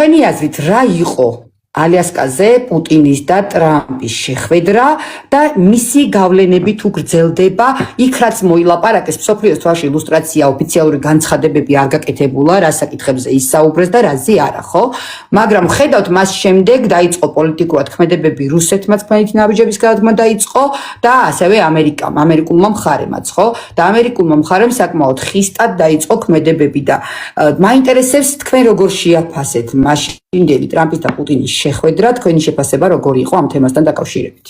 თქვენი აზრით რა იყო ალიასკაზე პუტინის და ტრამპის შეხვედრა და მისი გავლენები თუ გრძელდება, იქ რაც მოილაპარაკეს მსოფლიოს თვალში ილუსტრაცია ოფიციალური განცხადებები არ გაკეთებულა, რა საკითხებზე ისაუბრეს და რაზე არა, ხო? მაგრამ ხედავთ მას შემდეგ დაიწყო პოლიტიკურად ქმედებები რუსეთმა თქვენითი ნაბიჯების გადადგმა დაიწყო და ასევე ამერიკულმა მხარემაც, ხო? და ამერიკულმა მხარემ საკმაოდ ხისტად დაიწყო ქმედებები და მაინტერესებს თქვენ როგორ შეაფასეთ მაშინდელი ტრამპის და პუტინის შეხვედრა, თქვენი შეფასება როგორი იყო ამ თემასთან დაკავშირებით?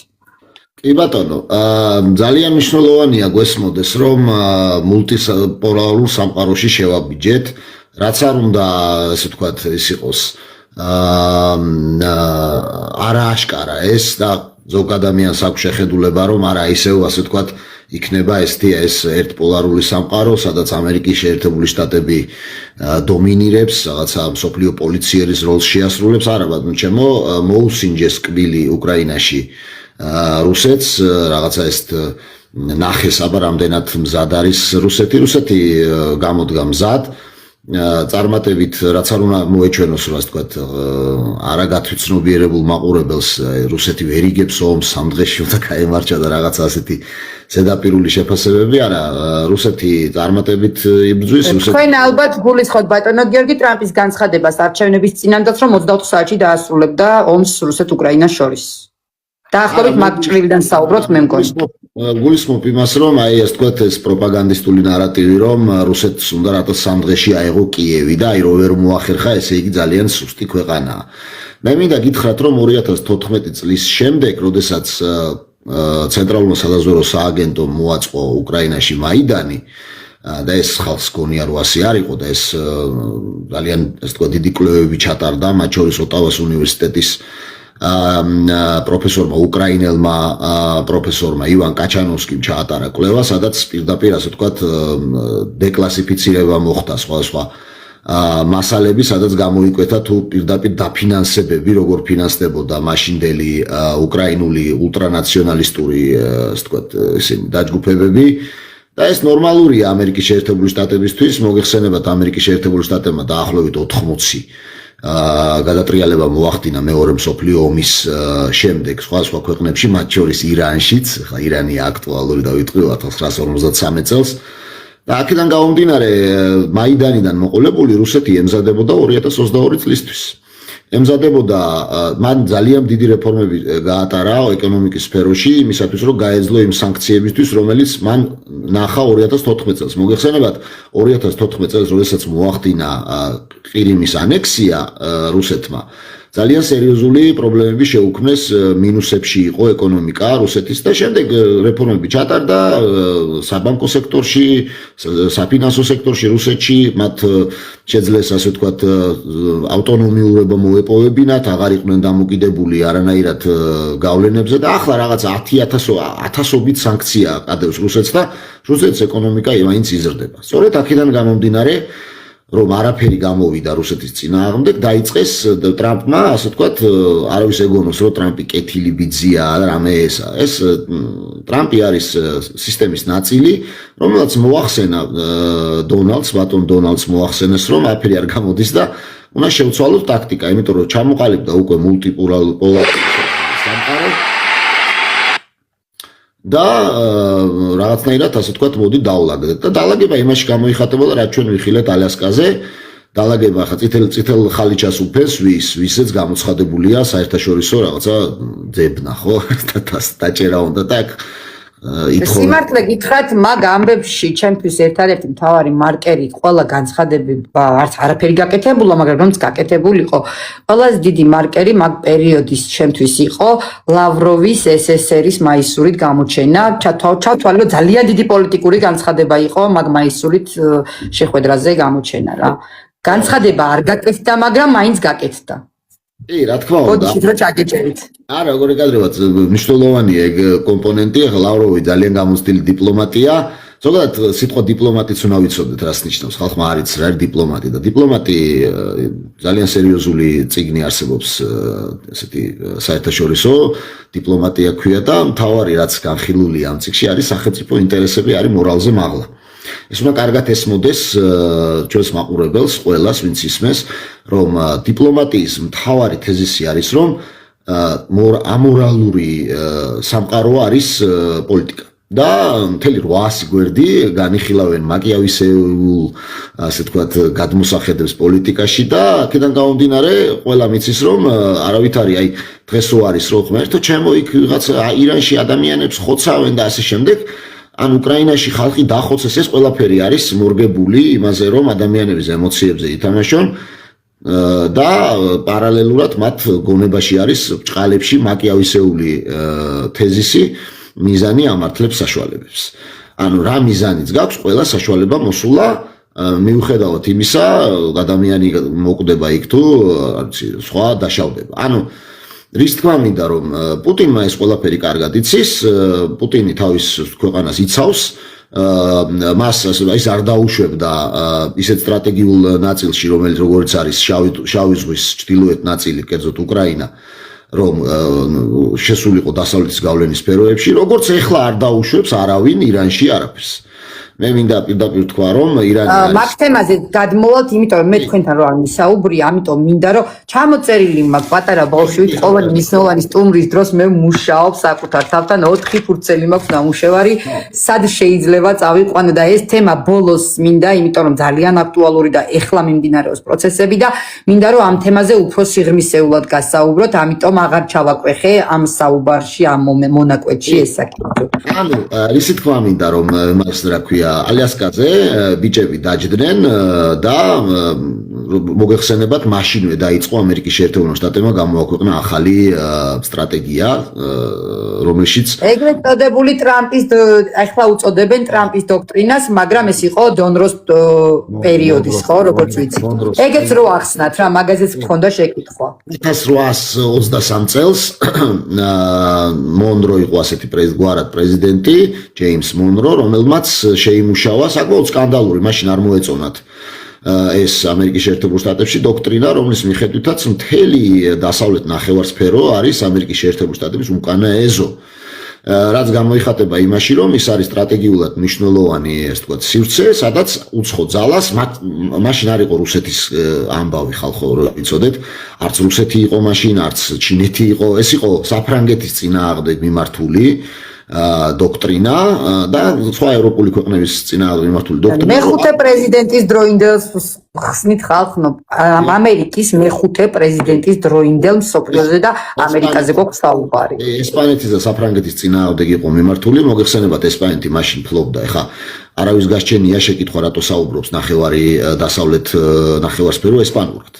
კი ბატონო, ძალიან მნიშვნელოვანია გვესმოდეს, რომ მულტიპოლარულ სამყაროში შევაბიჯეთ, რაც არ უნდა, ასე ვთქვათ, ის იყოს არააშკარა ეს და ზოგ ადამიანს აქვს შეხედულება, რომ არა ისევ, ასე ვთქვათ, იქნება ეს ერთპოლარული სამყარო, სადაც ამერიკის შეერთებული შტატები დომინირებს, რაღაცა მსოფლიო პოლიციერის როლს შეასრულებს. არა ბატონო ჩემო, მოუსინჯეს კბილი უკრაინაში რუსეთს, რაღაცა ეს ნახეს, აბა რამდენად მზად არის რუსეთი გამოდგა მზად. წარმატებით რაც არ უნდა მოეჩვენოს, რა ვთქვათ, არაგათვიცნობიერებულ მაყურებელს რუსეთი ვერ იგებს ომს, სამ დღეში უნდა გაემარჩა და რაღაცა ასეთი ზედაპირული შეფასებები, არა, რუსეთი წარმატებით იბრძვის. თქვენ ალბათ გულისხმობთ ბატონო გიორგი ტრამპის განცხადებას არჩევნების წინანდაც, რომ 24 საათში დაასრულებდა ომს რუსეთ-უკრაინას შორის. დაახლოებით მაგ ჭრილიდან საუბრობთ მე მგონი. გულისხმობ იმას, რომ აი ეს თქვათ ეს პროპაგანდისტული ნარატივი, რომ რუსეთს უნდა რატო სამ დღეში აეღო კიევი და აი რო ვერ მოახერხა, ესე იგი ძალიან სუსტი ქვეყანაა. მე მინდა გითხრათ, რომ 2014 წლის შემდეგ, როდესაც ცენტრალურ სადაზვერვო სააგენტომ მოაწყო უკრაინაში მაიდანი და ეს ხალხს გონია რომ ასე არ იყო და ეს ძალიან ეს თქვა დიდი კვლევები ჩატარდა, მათ შორის ოტავას უნივერსიტეტის პროფესორმა უკრაინელმა პროფესორმა ივან კაჩანოვსკიმ ჩაატარა კვლევა, სადაც პირდაპირ ასე ვთქვათ დეკლასიფიცირება მოხდა სხვა მასალები, სადაც გამოიკვეთა თუ პირდაპირ დაფინანსებები როგორ ფინანსდებოდა მაშინდელი უკრაინული ულტრანაციონალისტური ასე ვთქვათ ისინი დაჯგუფებები და ეს ნორმალურია ამერიკის შეერთებული შტატებისთვის. მოგეხსენებათ ამერიკის შეერთებული შტატებმა დაახლოებით 80 გადატრიალება მოახდინა მეორე მსოფლიო ომის შემდეგ სხვა ქვეყნებში, მათ შორის ირანშიც, ხა ირანია აქტუალური და ვიტყვი 1953 წელს. და აქედან გამომდინარე მაიდანიდან მოყოლებული რუსეთი ემზადებოდა 2022 წლისთვის. ემზადებოდა, მან ძალიან დიდი რეფორმები გაატარა ეკონომიკის სფეროში, იმისათვის რომ გაეძლო იმ სანქციებისთვის, რომელიც მან ნახა 2014 წელს. მოგეხსენებათ 2014 წელს, როდესაც მოახდინა ყირიმის ანექსია რუსეთმა, ძალიან სერიოზული პრობლემები შეუქმნეს, მინუსებში იყო ეკონომიკა რუსეთის და შემდეგ რეფორმები ჩატარდა საბანკო სექტორში, საფინანსო სექტორში რუსეთში, მათ შეძლეს ასე ვთქვათ ავტონომიურობა მოეპოვებინათ, აღარ იყვნენ დამოკიდებული არანაირად გავლენებზე და ახლა რაღაც 10,000-ობით სანქცია აკადებს რუსეთს და რუსეთის ეკონომიკა მაინც იზრდება. სწორედ აქედან გამომდინარე რომ არაფერი გამოვიდა რუსეთის წინააღმდეგ, დაიწყეს ტრამპმა, ასე ვთქვათ, არავის ეგონოს, რომ ტრამპი კეთილი ბიძია და რამე ესა. ეს ტრამპი არის სისტემის ნაწილი, რომელსაც მოახსენა ბატონ დონალდს მოახსენეს, რომ არაფერი არ გამოდის და უნდა შევცვალოთ ტაქტიკა, იმიტომ რომ ჩამოყალიბდა უკვე მულტიპოლარული სამყარო და რაღაცნაირად ასე ვთქვათ მოდი დავლაგდეთ და დალაგება იმაში გამოიხატებოდა, რაც ჩვენ ვიხილეთ ალიასკაზე, დალაგება ხა წითელ ხალიჩას უფენს ვისაც გამოცხადებულია საერთაშორისო რაღაცა ძებნა, ხო? დაჭერა უნდა და აქ სიმართლე გითხრათ, მაგ ამბებში ჩემთვის ერთადერთი მთავარი მარკერი ყველა განცხადება არც არაფერი გაკეთებულა, მაგრამ რომც გაკეთებულიყო, ყველაზე დიდი მარკერი მაგ პერიოდის ჩემთვის იყო ლავროვის SSR-ის მაისურით გამოჩენა. ჩავთვალე, რომ ძალიან დიდი პოლიტიკური განცხადება იყო მაგ მაისურით შეხვედრაზე გამოჩენა რა. განცხადება არ გაკეთდა, მაგრამ მაინც გაკეთდა. კი, რა თქმა უნდა. ბოდიშით რო ჩაგეჭერით. არა, როგორი კადრებად მნიშვნელოვანია ეგ კომპონენტი, ახლა ლავროვი ძალიან გამოცდილი დიპლომატია. ზოგადად სიტყვა დიპლომატიც უნდა ვიცოდეთ, რას ნიშნავს. ხალხმა არ იცის რა არის დიპლომატი და დიპლომატი ძალიან სერიოზული წიგნი არსებობს, ესეთი საერთაშორისო დიპლომატია ქვია და მთავარი რაც განხილულია ამ წიგნში არის სახელმწიფო ინტერესები, არის მორალზე მაღლა. ეს უნდა კარგად ესმოდეს ჩვენს მაყურებელს, ყველას, ვინც ისმენს, რომ დიპლომატიის მთავარი თეზისი არის, რომ ამორალური სამყარო არის პოლიტიკა. და მთელი 800 გვერდი განიხილავენ მაკიავისეულ, ასე ვთქვათ, გადმოსახედებს პოლიტიკაში და აქედან გამომდინარე, ყველა მიცის, რომ არავით არის, აი, დღეს რო არის, რომ ღმერთო, ჩემო იქ ვიღაც ირანში ადამიანებს ხოცავენ და ასე შემდეგ, ან უკრაინაში ხალხი დახოცეს, ეს ყველაფერი არის მორგებული იმაზე, რომ ადამიანების ემოციებზე ითამაშონ და პარალელურად მათ გონებაში არის ბჭყალებში მაკიავისეული თეზისი მიზანი ამართლებს საშუალებებს. ანუ რა მიზანიც გაქვს, ყველა საშუალება მოსულა მიუხედავად იმისა, ადამიანი მოკვდება იქ თუ სხვა დაშავდება. ანუ რის თქმა მინდა, რომ პუტინმა ეს ყველაფერი კარგად იცის, პუტინი თავის ქვეყანას იცავს, მას ის არ დაუშვებდა ისეთ სტრატეგიულ ნაწილში, რომელიც როგორც არის შავი ზღვის ჩრდილოეთ ნაწილი, კერძოდ უკრაინა, რომ შესულიყო დასავლეთის გავლენის სფეროებში, როგორც ეხლა არ დაუშვებს არავინ ირანში არაფერს. მე მინდა პირდაპირ თქვა, რომ ირანი არის მაგ თემაზე გადმოვალთ, იმიტომ რომ მე თქვენთან რო არ მისაუბრია, ამიტომ მინდა რომ ჩამოწერილი მაგ პატარა ბავშვით ყოველი მნიშვნელოვანი სტუმრის დროს მე მუშაობ საკუთარ თავთან 4 ფურცელი მაქვს ნამუშევარი, სად შეიძლება წავიყვანო და ეს თემა ბოლოს მინდა, იმიტომ რომ ძალიან აქტუალური და ეხლა მიმდინარეობს პროცესები და მინდა რომ ამ თემაზე უფრო სიღრმისეულად გასაუბროთ, ამიტომ აღარ ჩავაკვეხე ამ საუბარში, ამ მონაკვეთში ეს საკითხი. ანუ ისი თქვა მინდა რომ მას რა ქვია ალიასკაზე ბიჭები დაჯდნენ და მოგეხსენებათ მაშინვე დაიწყო ამერიკის შეერთებულ შტატებმა გამოაქვეყნა ახალი სტრატეგია რომელშიც ეგრეთ წოდებული ტრამპის ახლა უწოდებენ ტრამპის დოქტრინას, მაგრამ ეს იყო დონროს პერიოდის ხო, როგორც ვიცი. ეგეც რო ახსნათ რა, მაგაზეც გქონდა შეკითხვა. 1823 წელს მონრო იყო ასეთი გვარად პრეზიდენტი, ჯეიმს მონრო, რომელმაც შეიმუშავა საკმაოდ სკანდალური, მაშინ არ მოეწონათ ეს ამერიკის შეერთებულ შტატებში დოქტრინა, რომლის მიხედვითაც მთელი დასავლეთ ნახევარსფერო არის ამერიკის შეერთებულ შტატების უკანა ეზო. რაც გამოიხატება იმაში, რომ ის არის სტრატეგიულად მნიშვნელოვანი, ასე ვთქვათ, სივრცე, სადაც უცხო ძალას მაშინ არ იყო რუსეთის ამბავი ხალხო, რომ იცოდეთ, არც რუსეთი იყო მაშინ, არც ჩინეთი იყო, ეს იყო საფრანგეთის წინააღმდეგ მიმართული დოქტრინა და სხვა ევროპული ქვეყნების წინააღმდეგ მიმართული დოქტრინა. მეხუთე პრეზიდენტის დროინდელ ხსნით ხალხო, ამერიკის მეხუთე პრეზიდენტის დროინდელ მსოფლიოზე და ამერიკაზე გვაქვს საუბარი. ესპანეთის და საფრანგეთის წინააღმდეგ იყო მიმართული, მოგეხსენებათ ესპანეთი მაშინ ფლობდა, ეხა არავის გასჩენია შეკითხვა რატო საუბრობს ნახევარი დასავლეთ ნახევარსფერო ესპანურად.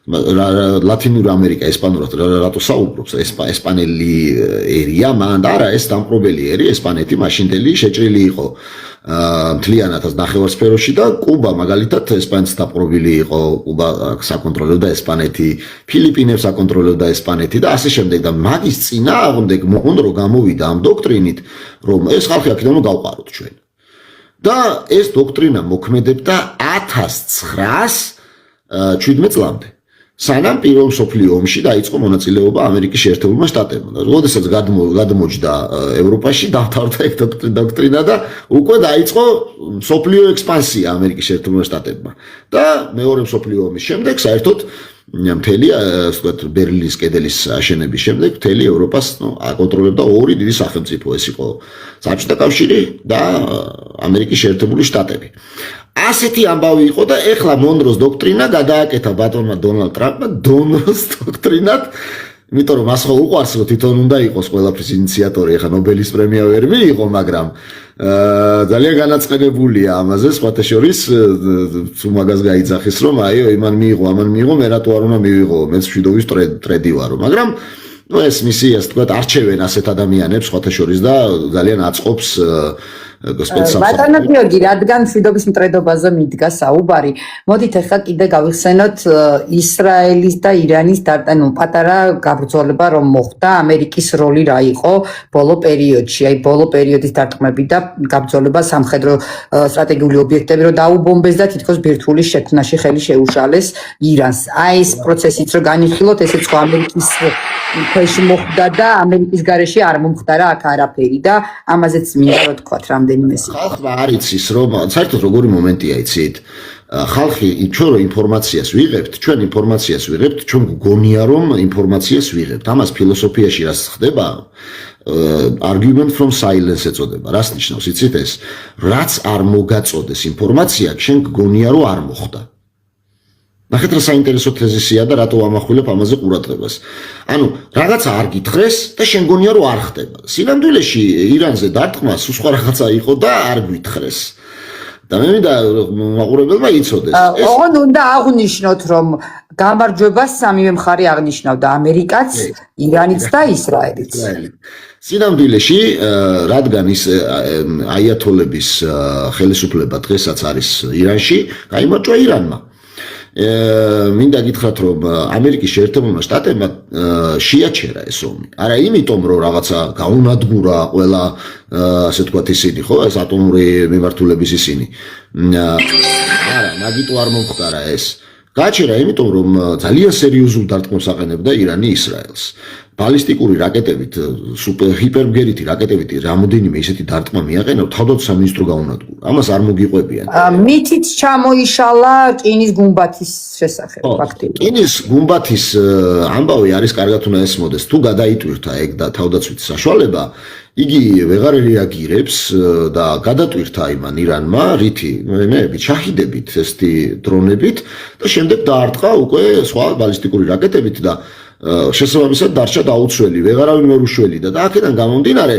ლათინური ამერიკა ესპანურად რატო საუბრობს ესპანელი ერია მან და არა ეს დამპყრობელი ერი ესპანეთი მაშინდელი შეჭრილი იყო მთლიანად ნახევარსფეროში და კუბა მაგალითად ესპანეთის დაპყრობილი იყო კუბა საკონტროლებდა ესპანეთი ფილიპინებს აკონტროლებდა ესპანეთი და ასე შემდეგ და მაგის წინააღმდეგ მონრო გამოვიდა ამ დოქტრინით რომ ეს ხალხი აქედან უნდა გავყაროთ ჩვენ და ეს დოქტრინა მოქმედებდა 1917 წლამდე სანამ პირველ მსოფლიო ომში დაიწყო მონაწილეობა ამერიკის შეერთებულმა შტატებმა. როდესაც გადმოჯდა ევროპაში, დამთავრდა ეს დოქტრინა და უკვე დაიწყო მსოფლიო ექსპანსია ამერიკის შეერთებულმა შტატებმა. და მეორე მსოფლიო ომის შემდეგ საერთოდ მთელი, ასე ვთქვათ, ბერლინის კედელის აშენების შემდეგ მთელი ევროპას აკონტროლებდა ორი დიდი სახელმწიფო, ეს იყო საბჭოთა კავშირი და ამერიკის შეერთებული შტატები. ასეთი ამბავი იყო და ეხლა მონროს დოქტრინა გადააკეთა ბატონმა დონალდ ტრამპმა დონროს დოქტრინად, იმიტომ რომ მას ხო უყვარს რომ თვითონ უნდა იყოს ყველაფრის ინიციატორი, ეხლა ნობელის პრემია ვერ მიიღო, მაგრამ ძალიან განაწყენებულია ამაზე, სხვათა შორის თუ მაგას გაიძახის რომ აიო იმან მიიღო, ამან მიიღო, მე რატო არ უნდა მივიღო, მეც მშვიდობის ტრედი ვარო, მაგრამ ეს მისი ასე ვთქვათ არჩევენ ასეთ ადამიანებს სხვათა შორის და ძალიან აწყობს ბატონო გიორგი, რადგან მშვიდობის მტრედობაზე მიდგა საუბარი, მოდით ახლა კიდე გავიხსენოთ ისრაელის და ირანის პატარა გაბრძოლება რომ მოხდა, ამერიკის როლი რა იყო ბოლო პერიოდში, აი ბოლო პერიოდის დარტყმები და გაბრძოლება სამხედრო სტრატეგიული ობიექტები რომ დაუბომბეს და თითქოს ბირთვული შექმნაში ხელი შეუშალეს ირანს. აი ეს პროცესიც რომ განიხილოთ, ესეც ხო ამერიკის ქვეშ მოხდა და ამერიკის გარეშე არ მომხდარა აქ არაფერი და ამაზეც მინდა რომ თქვათ რამდენი რამდენიმე სიტყვა. ხალხმა არ იცის რომ საერთოდ როგორი მომენტია იცით ხალხი ჩვენ რო ინფორმაციას ვიღებთ ჩვენ გგონია რომ ინფორმაციას ვიღებთ ამას ფილოსოფიაში რაც ხდება argument from silence ეწოდება რას ნიშნავს იცით ეს რაც არ მოგაწოდეს ინფორმაცია შენ გგონია რომ არ მოხდა ნახეთ რა საინტერესო თეზისია და რატო ამახვილებ ამაზე ყურადღებას ანუ რაღაცა არ გითხრეს და შენ გგონია რომ არ ხდება სინამდვილეში ირანზე დარტყმა სხვა რაღაცა იყო და არ გვითხრეს და მე მინდა მაყურებელმა იცოდეს ოღონდ უნდა აღვნიშნოთ რომ გამარჯვებას სამივე მხარე აღნიშნავდა ამერიკაც ირანიც და ისრაელიც სინამდვილეში რადგან ის აიათოლების ხელისუფლება დღესაც არის ირანში გაიმარჯვა ირანმა მინდა გითხრათ რომ ამერიკის შეერთებულმა შტატებმა შეაჩერა ეს ომი არა იმიტომ რომ რაღაცა გაუნადგურა ყველა ასე ვთქვათ ისინი ხო ეს ატომური მიმართულების ისინი არა მაგიტო არ მომხდარა ეს გააჩერა იმიტომ რომ ძალიან სერიოზულ დარტყმას აყენებდა ირანი ისრაელს ბალისტიკური რაკეტებით ჰიპერბგერითი რაკეტებით რამოდენიმე ისეთი დარტყმა მიაყენა თავდაცვის სამინისტრო გაუნადგურა ამას არ მოგიყვებიან მითიც ჩამოიშალა კინის გუმბათის შესახებ ფაქტია კინის გუმბათის ამბავი არის კარგად უნდა ესმოდეს თუ გადაიტვირთა ეგ და თავდაცვით საშუალება იგი ვეღარ რეაგირებს და გადატვირთა იმან ირანმა რითი შაჰიდებით ესეთი დრონებით და შემდეგ დაარტყა უკვე სხვა ბალისტიკური რაკეტებით და შესაბამისად დარჩა დაუცველი ვეღარავინ ვერ უშველი და აქედან გამომდინარე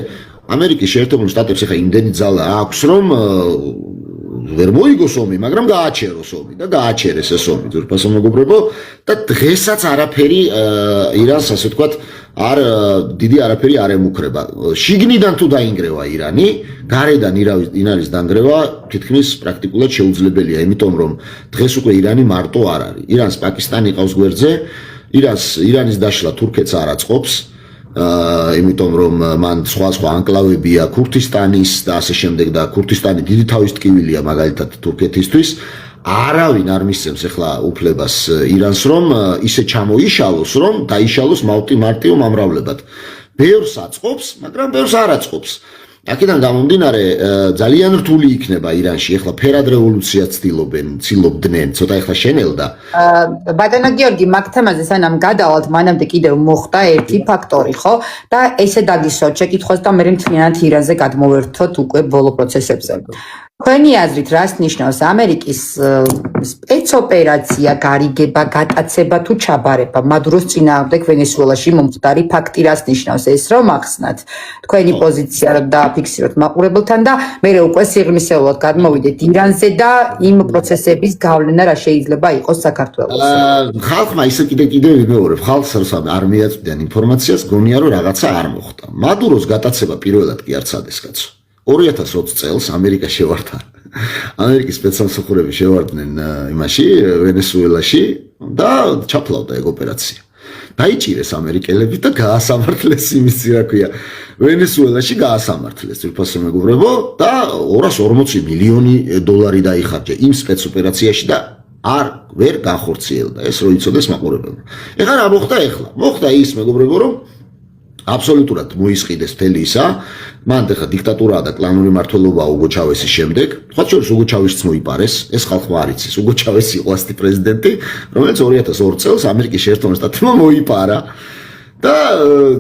ამერიკის შეერთებულ შტატებს ახლა იმდენი ძალა აქვს რომ ვერ მოიგოს ომი მაგრამ გააჩეროს ომი და გააჩერეს ეს ომი ძვირფასო მეგობრებო და დღესაც არაფერი ირანს ასე ვთქვათ არ დიდი არაფერი არ ემუქრება შიგნიდან თუ დაინგრევა ირანი გარედან ირანის დანგრევა თითქმის პრაქტიკულად შეუძლებელია იმიტომ რომ დღეს უკვე ირანი მარტო არ არის ირანს პაკისტანი ყავს გვერდზე ირანის დაშლა თურქეთს არ აწყობს იმიტომ რომ მან სხვა ანკლავებია ქურთისტანის და ასე შემდეგ და ქურთისტანი დიდი თავის ტკივილია მაგალითად თურქეთისთვის არავინ არ მისცემს ახლა უფლებას ირანს რომ ისე ჩამოიშალოს რომ დაიშალოს მარტივ მომრავლებად ბევრს აწყობს მაგრამ ბევრს არ აწყობს აქედან გამომდინარე ძალიან რთული იქნება ირანში ახლა ფერად რევოლუციას ცდილობდნენ ცოტა ახლა შენელდა ბატონო გიორგი მაგ თემაზე სანამ გადავალთ მანამდე კიდევ მოხდა ერთი ფაქტორი ხო და ესე დაგისვათ შეკითხვას და მე მთლიანად ირანზე გადმოვერთოთ უკვე ბოლო პროცესებზე თქვენი აზრით რას ნიშნავს ამერიკის სპეცოპერაცია გარიგება გატაცება თუ ჩაბარება მადუროს წინააღმდეგ ვენესუელაში მომხდარი ფაქტი რას ნიშნავს ეს რომ ახსნათ თქვენი პოზიცია რომ დააფიქსიროთ მაყურებელთან და მე უკვე სიღრმისეულად გადმოვიდეთ ირანზე და იმ პროცესების გავლენა რა შეიძლება იყოს საქართველოს ხალხმა ისე კიდე ვიმეორებ ხალხს არ მიაწვდიან ინფორმაციას გონია რომ რაღაცა არ მოხდა მადუროს გატაცება პირველად კი არ ცადეს კაცო 2020 წელს ამერიკაში ვართ ამერიკის სპეცსამსახურები შევარდნენ იმაში ვენესუელაში და ჩაფლავდა ეგ ოპერაცია დაიჭირეს ამერიკელები და გაასამართლეს იმის რა ქვია ვენესუელაში გაასამართლეს თვითონ მეგობრებო და 240 მილიონი დოლარი დაიხარჯა იმ სპეცოპერაციაში და არ ვერ განხორციელდა ეს რო იცოდეს მაყურებელმა ეხლა რა მოხდა ეხლა მოხდა ის მეგობრებო რომ აბსოლუტურად მოისყიდეს მთელი ისა მან ახლა დიქტატურაა და კლანური მმართველობაა უგო ჩავესის შემდეგ სხვა შორის უგო ჩავესიც მოიპარეს ეს ხალხმა არ იცის უგო ჩავესი იყო ასეთი პრეზიდენტი რომელიც 2002 წელს ამერიკის შეერთებულ შტატებმა მოიპარა და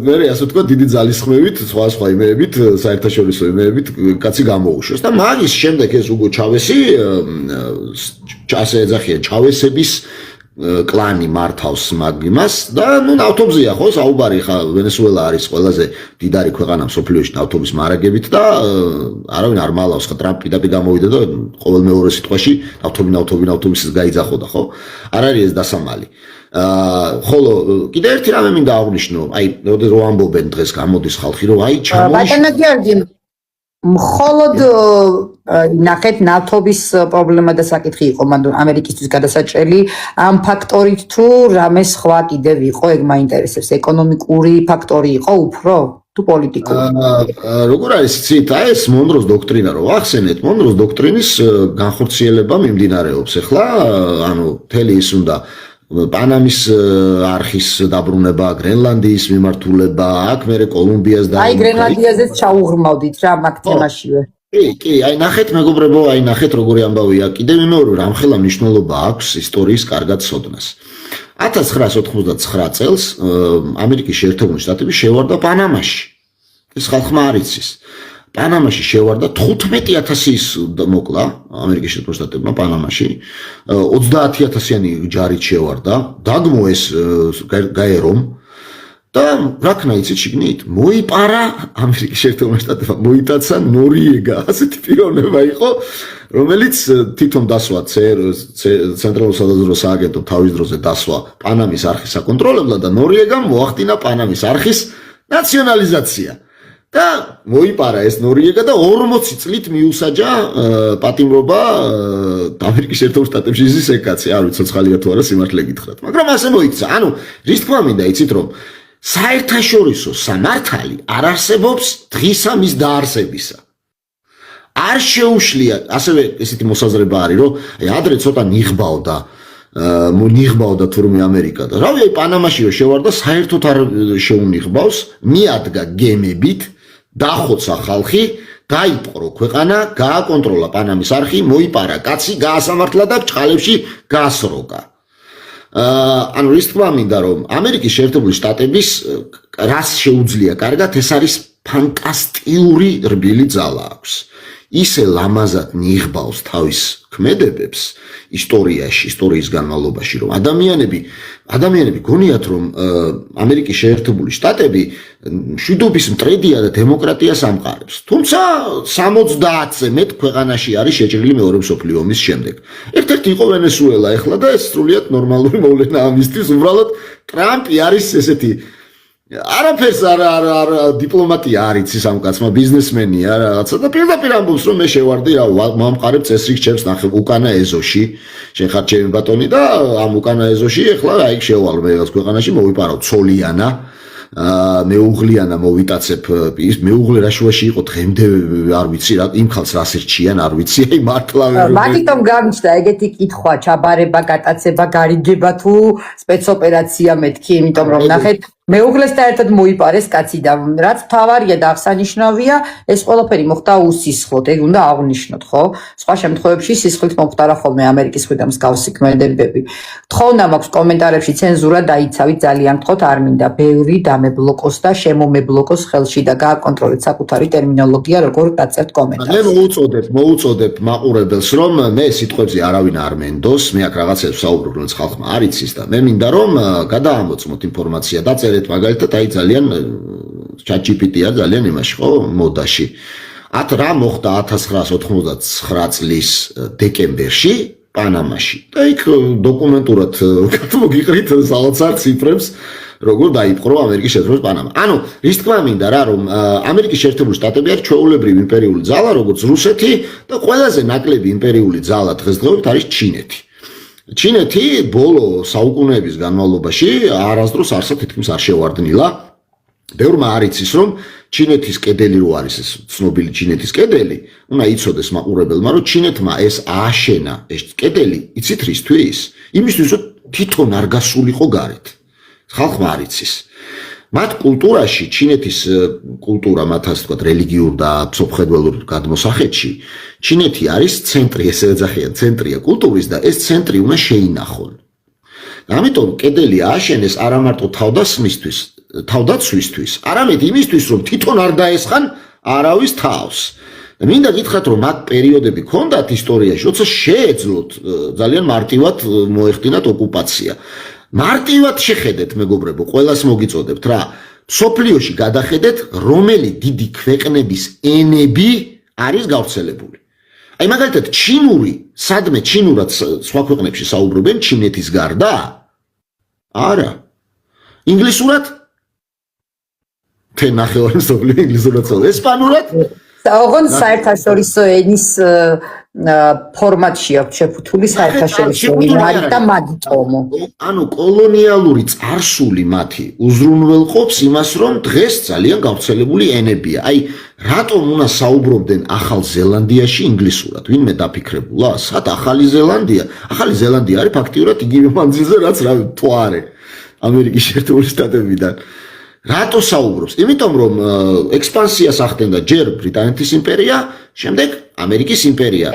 მე ასე ვთქვათ დიდი ძალისხმევით სხვა იმეებით საერთაშორისო იმეებით კაცი გამოუშვეს და მაგის შემდეგ ეს უგო ჩავესი ასე ეძახიან ჩავესების კლანი მართავს მაგიმას და ნუ ნავთობზეა ხო საუბარი ხა ვენესუელა არის ყველაზე დიდარი ქვეყანა მსოფლიოში ნავთობის მარაგებით და არავინ არ მალავს ხა ტრამპი და გამოვიდა და ყოველ მეორე სიტყვაში ნავთობის გაიძახოდა ხო არ არის ეს დასამალი ხოლო კიდე ერთი რამე მინდა აღვნიშნო აი რო ამბობენ დღეს გამოდის ხალხი რომ აი ბატონო გიორგი მხოლოდ ნახეთ ნავთობის პრობლემა და საკითხი იყო მანდ ამერიკისთვის გადასაჭრელი ამ ფაქტორით თუ რამე სხვა კიდევ იყო ეგ მაინტერესებს ეკონომიკური ფაქტორი იყო უფრო თუ პოლიტიკური როგორ არის იცით აი ეს მონროს დოქტრინა რო ახსენეთ მონროს დოქტრინის განხორციელება მიმდინარეობს ახლა ანუ თელი ის უნდა პანამის არხის დაბრუნება გრენლანდიის მიმართულება აქ მერე კოლუმბიას და აი გრენლანდიაზეც ჩაუღრმავდით რა მაგ თემაშივე კი, აი ნახეთ მეგობრებო, აი ნახეთ როგორი ამბავია. კიდევ მეორე რამხელა მნიშვნელობა აქვს ისტორიის კარგად ცოდნას. 1999 წელს ამერიკის შეერთებული შტატები შევარდა პანამაში. ეს ხალხმა არ იცის. პანამაში შევარდა 15000-ის მოკლა ამერიკის შეერთებული შტატებმა პანამაში. 30000-იანი ჯარით შევარდა, დაგმოეს გაერომ და რა ქნა იცით შიგნით? მოიპარა ამერიკის შეერთებული შტატებმა, მოიტაცა ნორიეგა, ასეთი პიროვნება იყო, რომელიც თვითონ დასვა ცენტრალურ სადაზვერვო სააგენტო თავის დროზე დასვა პანამის არხის საკონტროლებლად და ნორიეგამ მოახდინა პანამის არხის ნაციონალიზაცია. და მოიპარა ეს ნორიეგა და 40 წლით მიუსაჯა პატიმრობა ამერიკის შეერთებულ შტატებში ზის ეკაცი, არ ვიცი ცოცხალია თუ არა სიმართლე გითხრათ, მაგრამ ასე მოიქცა. ანუ რის თქმა მინდა იცით რომ საერთაშორისო სამართალი არ არსებობს დღისა მის დაარსებისა. არ შეუშლია, ასევე ესეთი მოსაზრება არის, რომ აი ადრე ცოტა ნიღბავდა თურმე ამერიკა და რავი, აი პანამაში რო შევარდა, საერთოდ არ შეუნიღბავს, მიადგა გემებით, დახოცა ხალხი, დაიპყრო ქვეყანა, გააკონტროლა პანამის არხი, მოიპარა კაცი, გაასამართლა და ჭყალებში გაასროგა. ანუ რის თქმა მინდა რომ ამერიკის შეერთებული შტატების რას შეუძლია კარგად, ეს არის ფანტასტიკური რბილი ძალა აქვს. ისე ლამაზად ნიღბავს თავის ქმედებებს ისტორიაში, ისტორიის განმავლობაში, რომ ადამიანები გონიათ, რომ ამერიკის შეერთებული შტატები მშვიდობის მტრედია და დემოკრატიას ამყარებს. თუმცა 70-ზე მეტ ქვეყანაში არის შეჭრილი მეორე მსოფლიო ომის შემდეგ. ერთ-ერთი იყო ვენესუელა ახლა და ეს სრულიად ნორმალური მოვლენა ამისთვის, უბრალოდ ტრამპი არის ესეთი არაფერს არ დიპლომატია არ იცის ამ კაცმა, ბიზნესმენია რაღაცა და პირდაპირ ამბობს რომ მე შევარდი რა მომყარებ წესრიგს ჩემს ნახე უკანა ეზოში, შენ ხარ ჩემი ბატონი და ამ უკანა ეზოში ახლა აი შევალ მე რაღაც ქვეყანაში მოვიპარავ ცოლიანა, მეუღლიანა მოვიტაცებ, ის მეუღლე რა შუაში იყო დღემდე არ ვიცი რა, იმ ხალხს რას ერჩიან არ ვიცი, აი მართლა მაგიტომ გამიჩნდა ეგეთი კითხვა, ჩაბარება, გატაცება, გარიგება თუ სპეცოპერაცია მეთქი, იმიტომ რომ ნახეთ მეუღლესთან ერთად მოიპარეს კაცი და რაც მთავარია და აღსანიშნავია, ეს ყველაფერი მოხდა უსისხლოდ, ეგ უნდა აღვნიშნოთ, ხო? სხვა შემთხვევებში სისხლით მომხდარა ხოლმე ამერიკის მხრიდან მსგავსი ქმედებები. თხოვნა მაქვს კომენტარებში ცენზურა დაიცავით, ძალიან გთხოვთ, არ მინდა ბევრი დამებლოკოს და შემომებლოკოს ხელში და გააკონტროლეთ საკუთარი ტერმინოლოგია, როგორ დაწერთ კომენტარს. მე მოუწოდებ მაყურებელს, რომ მე სიტყვებზე არავინ არ მენდოს, მე აქ რაღაცებს ვსაუბრობ, რომელიც ხალხმა არ იცის და მე მინდა რომ გადაამოწმოთ ინფორმაცია და მაგალითად აი ძალიან ChatGPT-ა ძალიან იმაში ხო მოდაში. რა მოხდა 1999 წლის დეკემბერში პანამაში. და იქ დოკუმენტურად მოგიყრით საოცარ ციფრებს, როგორ დაიპყრო ამერიკის შეერთებული პანამა. ანუ რის თქმა მინდა რა რომ ამერიკის შეერთებული შტატები არის ჩვეულებრივი იმპერიული ძალა, როგორც რუსეთი და ყველაზე ნაკლები იმპერიული ძალა დღესდღეობით არის ჩინეთი. ჩინეთი ბოლო საუკუნეების განმავლობაში არასდროს არსად თითქმის არ შევარდნილა. ბევრმა არ იცის რომ ჩინეთის კედელი რო არის ეს ცნობილი ჩინეთის კედელი, უნდა იცოდეს მაყურებელმა რომ ჩინეთმა ეს ააშენა ეს კედელი, იცით რისთვის? იმისთვის რომ თვითონ არ გასულიყო გარეთ. ხალხმა არ იცის. მათ კულტურაში, ჩინეთის კულტურა, მათ ასე ვთქვათ, რელიგიურ და ფსოფხედველურ გადმოსახედში, ჩინეთი არის ცენტრი, ესე ეძახიან, ცენტრია კულტურის და ეს ცენტრი უნდა შეინახონ. ამიტომ კედელი ააშენეს არა მარტო თავდაცვისთვის, არამედ იმისთვის, რომ თვითონ არ დაესხან არავის თავს. მინდა გითხრათ, რომ მათ პერიოდები ჰქონდათ ისტორიაში, როცა შეეძლოთ ძალიან მარტივად მოეხდინათ ოკუპაცია. მარტივად შეხედეთ მეგობრებო, ყველას მოგიწოდებთ რა. სოფლიოში გადახედეთ, რომელი დიდი ქვეყნების ენები არის გავრცელებული. აი მაგალითად, ჩინური, სადმე ჩინურად სხვა ქვეყნებში საუბრობენ ჩინეთის გარდა? არა. ინგლისურად? ნახევარი სოფლიო ინგლისურად საუბრობენ. ესპანურად? ოღონდ საერთაშორისო ენის ფორმატში აქვს შეფუთული საერთაშორისო ენა და მაგიტომო. ანუ კოლონიალური წარსული მათი უზრუნველყოფს იმას, რომ დღეს ძალიან გავრცელებული ენებია. აი, რატომ უნდა საუბრობდნენ ახალ ზელანდიაში ინგლისურად? ვინმე დაფიქრებულა? სად ახალი ზელანდია? ახალი ზელანდია არის ფაქტიურად იგივე მანძილზე, რაც რავი, თვარე ამერიკის შეერთებული შტატებიდან. რატო საუბრობს? იმიტომ რომ ექსპანსიას ახდენდა ჯერ ბრიტანეთის იმპერია, შემდეგ ამერიკის იმპერია,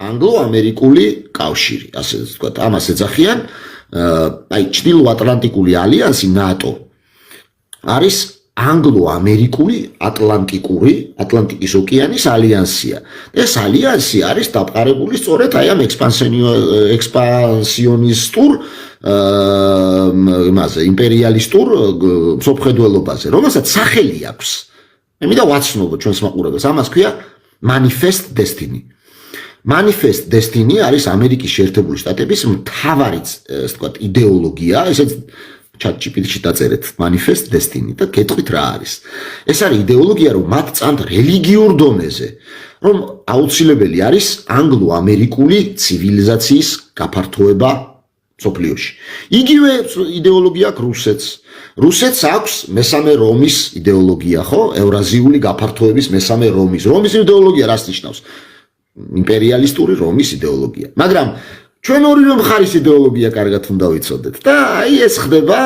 ანგლო-ამერიკული კავშირი, ასე ვთქვათ, ამას ეძახიან, აი ჩრდილო-ატლანტიკური ალიანსი ნატო არის ანგლო-ამერიკული ატლანტიკის ოკეანის ალიანსია. ეს ალიანსი არის დაფარებული სწორედ აი ამ ექსპანსიონისტურ იმპერიალისტურ მსოფლმხედველობაზე, რომელსაც სახელი აქვს. მე მინდა ვაცნობო ჩვენს მაყურებელს, ამას ქვია Manifest Destiny. Manifest Destiny არის ამერიკის შეერთებული შტატების მთავარი, ასე ვთქვათ, იდეოლოგია, ესეც ChatGPT-ში დაწერეთ Manifest Destiny და გეტყვით რა არის. ეს არის იდეოლოგია, რომ მათ წამთ რელიგიურ დონეზე, რომ აუცილებელი არის ანგლო-ამერიკული ცივილიზაციის გაფართოება მსოფლიოში. იგივე იდეოლოგია აქვს რუსეთს. რუსეთს აქვს მესამე რომის იდეოლოგია, ხო? ევრაზიული გაფართოების მესამე რომის. რომის იდეოლოგია რას ნიშნავს? იმპერიალისტური რომის იდეოლოგია. მაგრამ ჩვენ ორივე მხარის იდეოლოგია კარგად უნდა ვიცოდეთ და აი ეს ხდება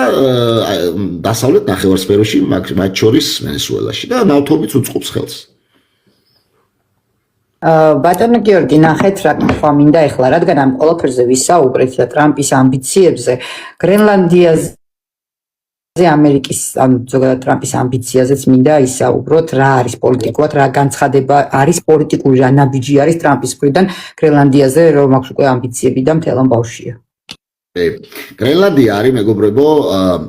დასავლეთ ნახევარსფეროში, მათ შორის ვენესუელაში და ნავთობით უწყობს ხელს. ბატონო გიორგი, ნახეთ რა თქვა მინდა ეხლა, რადგან ამ ყველაფერზე ვისაუბრეთ და ტრამპის ამბიციებზე, გრენლანდიაზე ამერიკის ან ზოგადად ტრამპის ამბიციაზეც მინდა ისაუბროთ, რა არის პოლიტიკურად, რა განცხადება არის პოლიტიკური, რა ნაბიჯი არის ტრამპის მხრიდან გრენლანდიაზე, რომ აქვს უკვე ამბიციები და მთელ ამ ბავშვია. გრენლანდია არის მეგობრებო,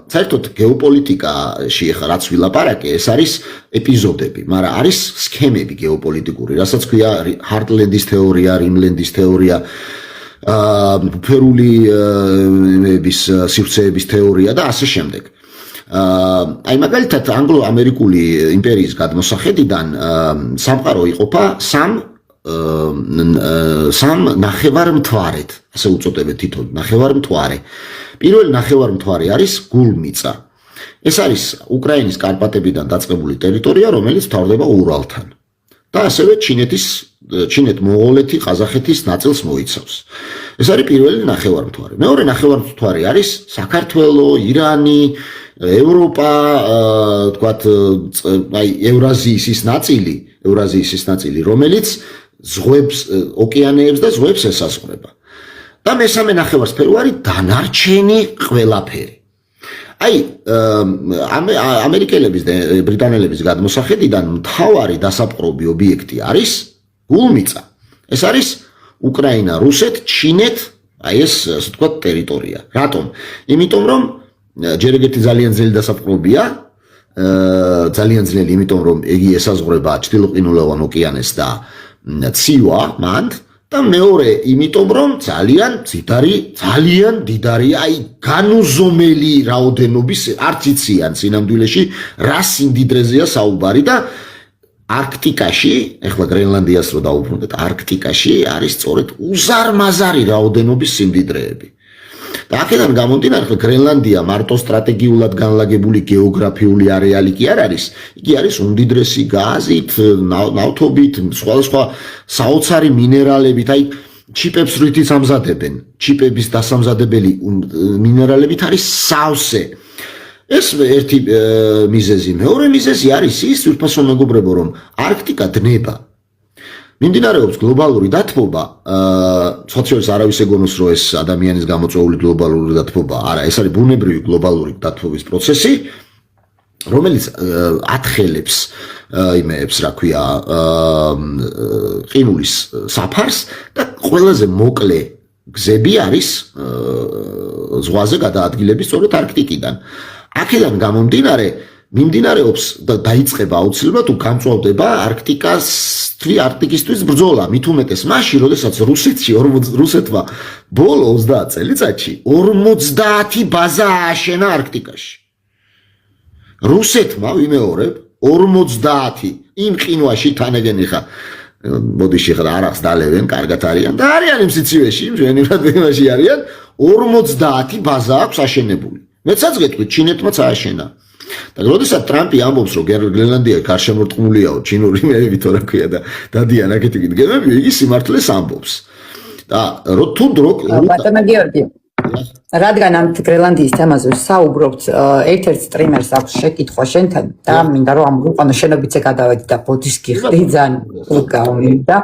საერთოდ გეოპოლიტიკაში ახლა რაც ვილაპარაკე, ეს არის ეპიზოდები, მაგრამ არის სქემები გეოპოლიტიკური, რასაც ქვია ჰარტლენდის თეორია, რიმლენდის თეორია, ბუფერული სივრცეების თეორია და ასე შემდეგ. აი მაგალითად ანგლო-ამერიკული იმპერიის გადმოსახედიდან სამყარო იყოფა სამ ნახევარმთვარედ, ასე უწოდებენ თითო ნახევარმთვარე. პირველი ნახევარმთვარე არის გულმიწა. ეს არის უკრაინის კარპატებიდან დაწყებული ტერიტორია, რომელიც მთავრდება ურალთან. და ასევე ჩინეთ-მონღოლეთი, ყაზახეთის ნაწილს მოიცავს. ეს არის პირველი ნახევარმთვარე. მეორე ნახევარმთვარე არის საქართველო, ირანი, ევროპა, თქვათ, აი ევრაზიის ის ნაწილი, რომელიც ზღვებს, ოკეანეებს და ზღვებს ესაზღვრება. და მესამე ნახევარსფეროარი დანარჩენი ყველაფერი. აი ამერიკელების და ბრიტანელების გადმოსახედიდან მთავარი დასაპყრობი ობიექტი არის გულმიწა. ეს არის უკრაინა, რუსეთ, ჩინეთ, აი ეს ასე ვთქვათ ტერიტორია. რატომ? იმიტომ რომ ჯერ ეგეთი ძალიან ძლიერი დასაპყრობია, ძალიან ძლიერი, იმიტომ რომ იგი ესაზღვრება ჩრდილოყინულოვან ოკეანეს და ცივა მანდ და მეორე იმიტომ რომ ძალიან დიდარი, აი განუზომელი რაოდენობის არც იციან სინამდვილეში რა სიმდიდრეზეა საუბარი და არქტიკაში, ეხლა გრენლანდიას რო დაუბრუნდეთ, არქტიკაში არის სწორედ უზარმაზარი რაოდენობის სიმდიდრეები. და აქედან გამომდინარე, ხო გრენლანდია მარტო სტრატეგიულად განლაგებული გეოგრაფიული არეალი კი არ არის, იგი არის უმდიდრესი გაზით, ნავთობით, სხვადასხვა საოცარი მინერალებით, აი ჩიპებს რითიც ამზადებენ, ჩიპების დასამზადებელი მინერალებით არის სავსე. ეს ერთი მიზეზი, მეორე მიზეზი არის ის, ვფასო მეგობრებო, რომ არქტიკა დნება. მიმდინარეობს გლობალური დათბობა, სოციალს არავის ეგონოს, რომ ეს ადამიანის გამოწვეული გლობალური დათბობა, არა, ეს არის ბუნებრივი გლობალური დათბობის პროცესი, რომელიც ათხელებს იმეებს, რა ქვია, ყინულის საფარს და ყველაზე მოკლე გზები არის ზღვაზე გადაადგილების სწორედ არქტიკიდან. აქედან გამომდინარე მიმდინარეობს და დაიწყება აუცილებლად თუ გამწვავდება არქტიკისთვის ბრძოლა, მით უმეტეს მაშინ, როდესაც რუსეთმა ბოლო 30 წელიწადში 50 ბაზა ააშენა არქტიკაში. რუსეთმა ვიმეორებ 50 იმ ყინვაში თანაგენი ხა მოდიში ხა არახს დალევენ, კარგად არიან და არიან იმ სიცივეში, მშვენივრად იმაში არიან 50 ბაზა აქვს აშენებული. მეცაც გეტყვით, ჩინეთმაც ააშენა. და როდესაც ტრამპი ამბობს, რომ გრენლანდია გარშემორტყმულიაო ჩინური მეებით რა ქვია და დადიან აქეთი გემები, იგი სიმართლეს ამბობს. და თუ დრო ბატონო გიორგი, რადგან ამ გრენლანდიის თემაზე საუბრობთ, ერთ-ერთ სტრიმერს აქვს შეკითხვა შენთან და მინდა რომ ამგვიყვანო შენობიცე გადავედი და ბოდის გიხდი ძალიან უკავმი და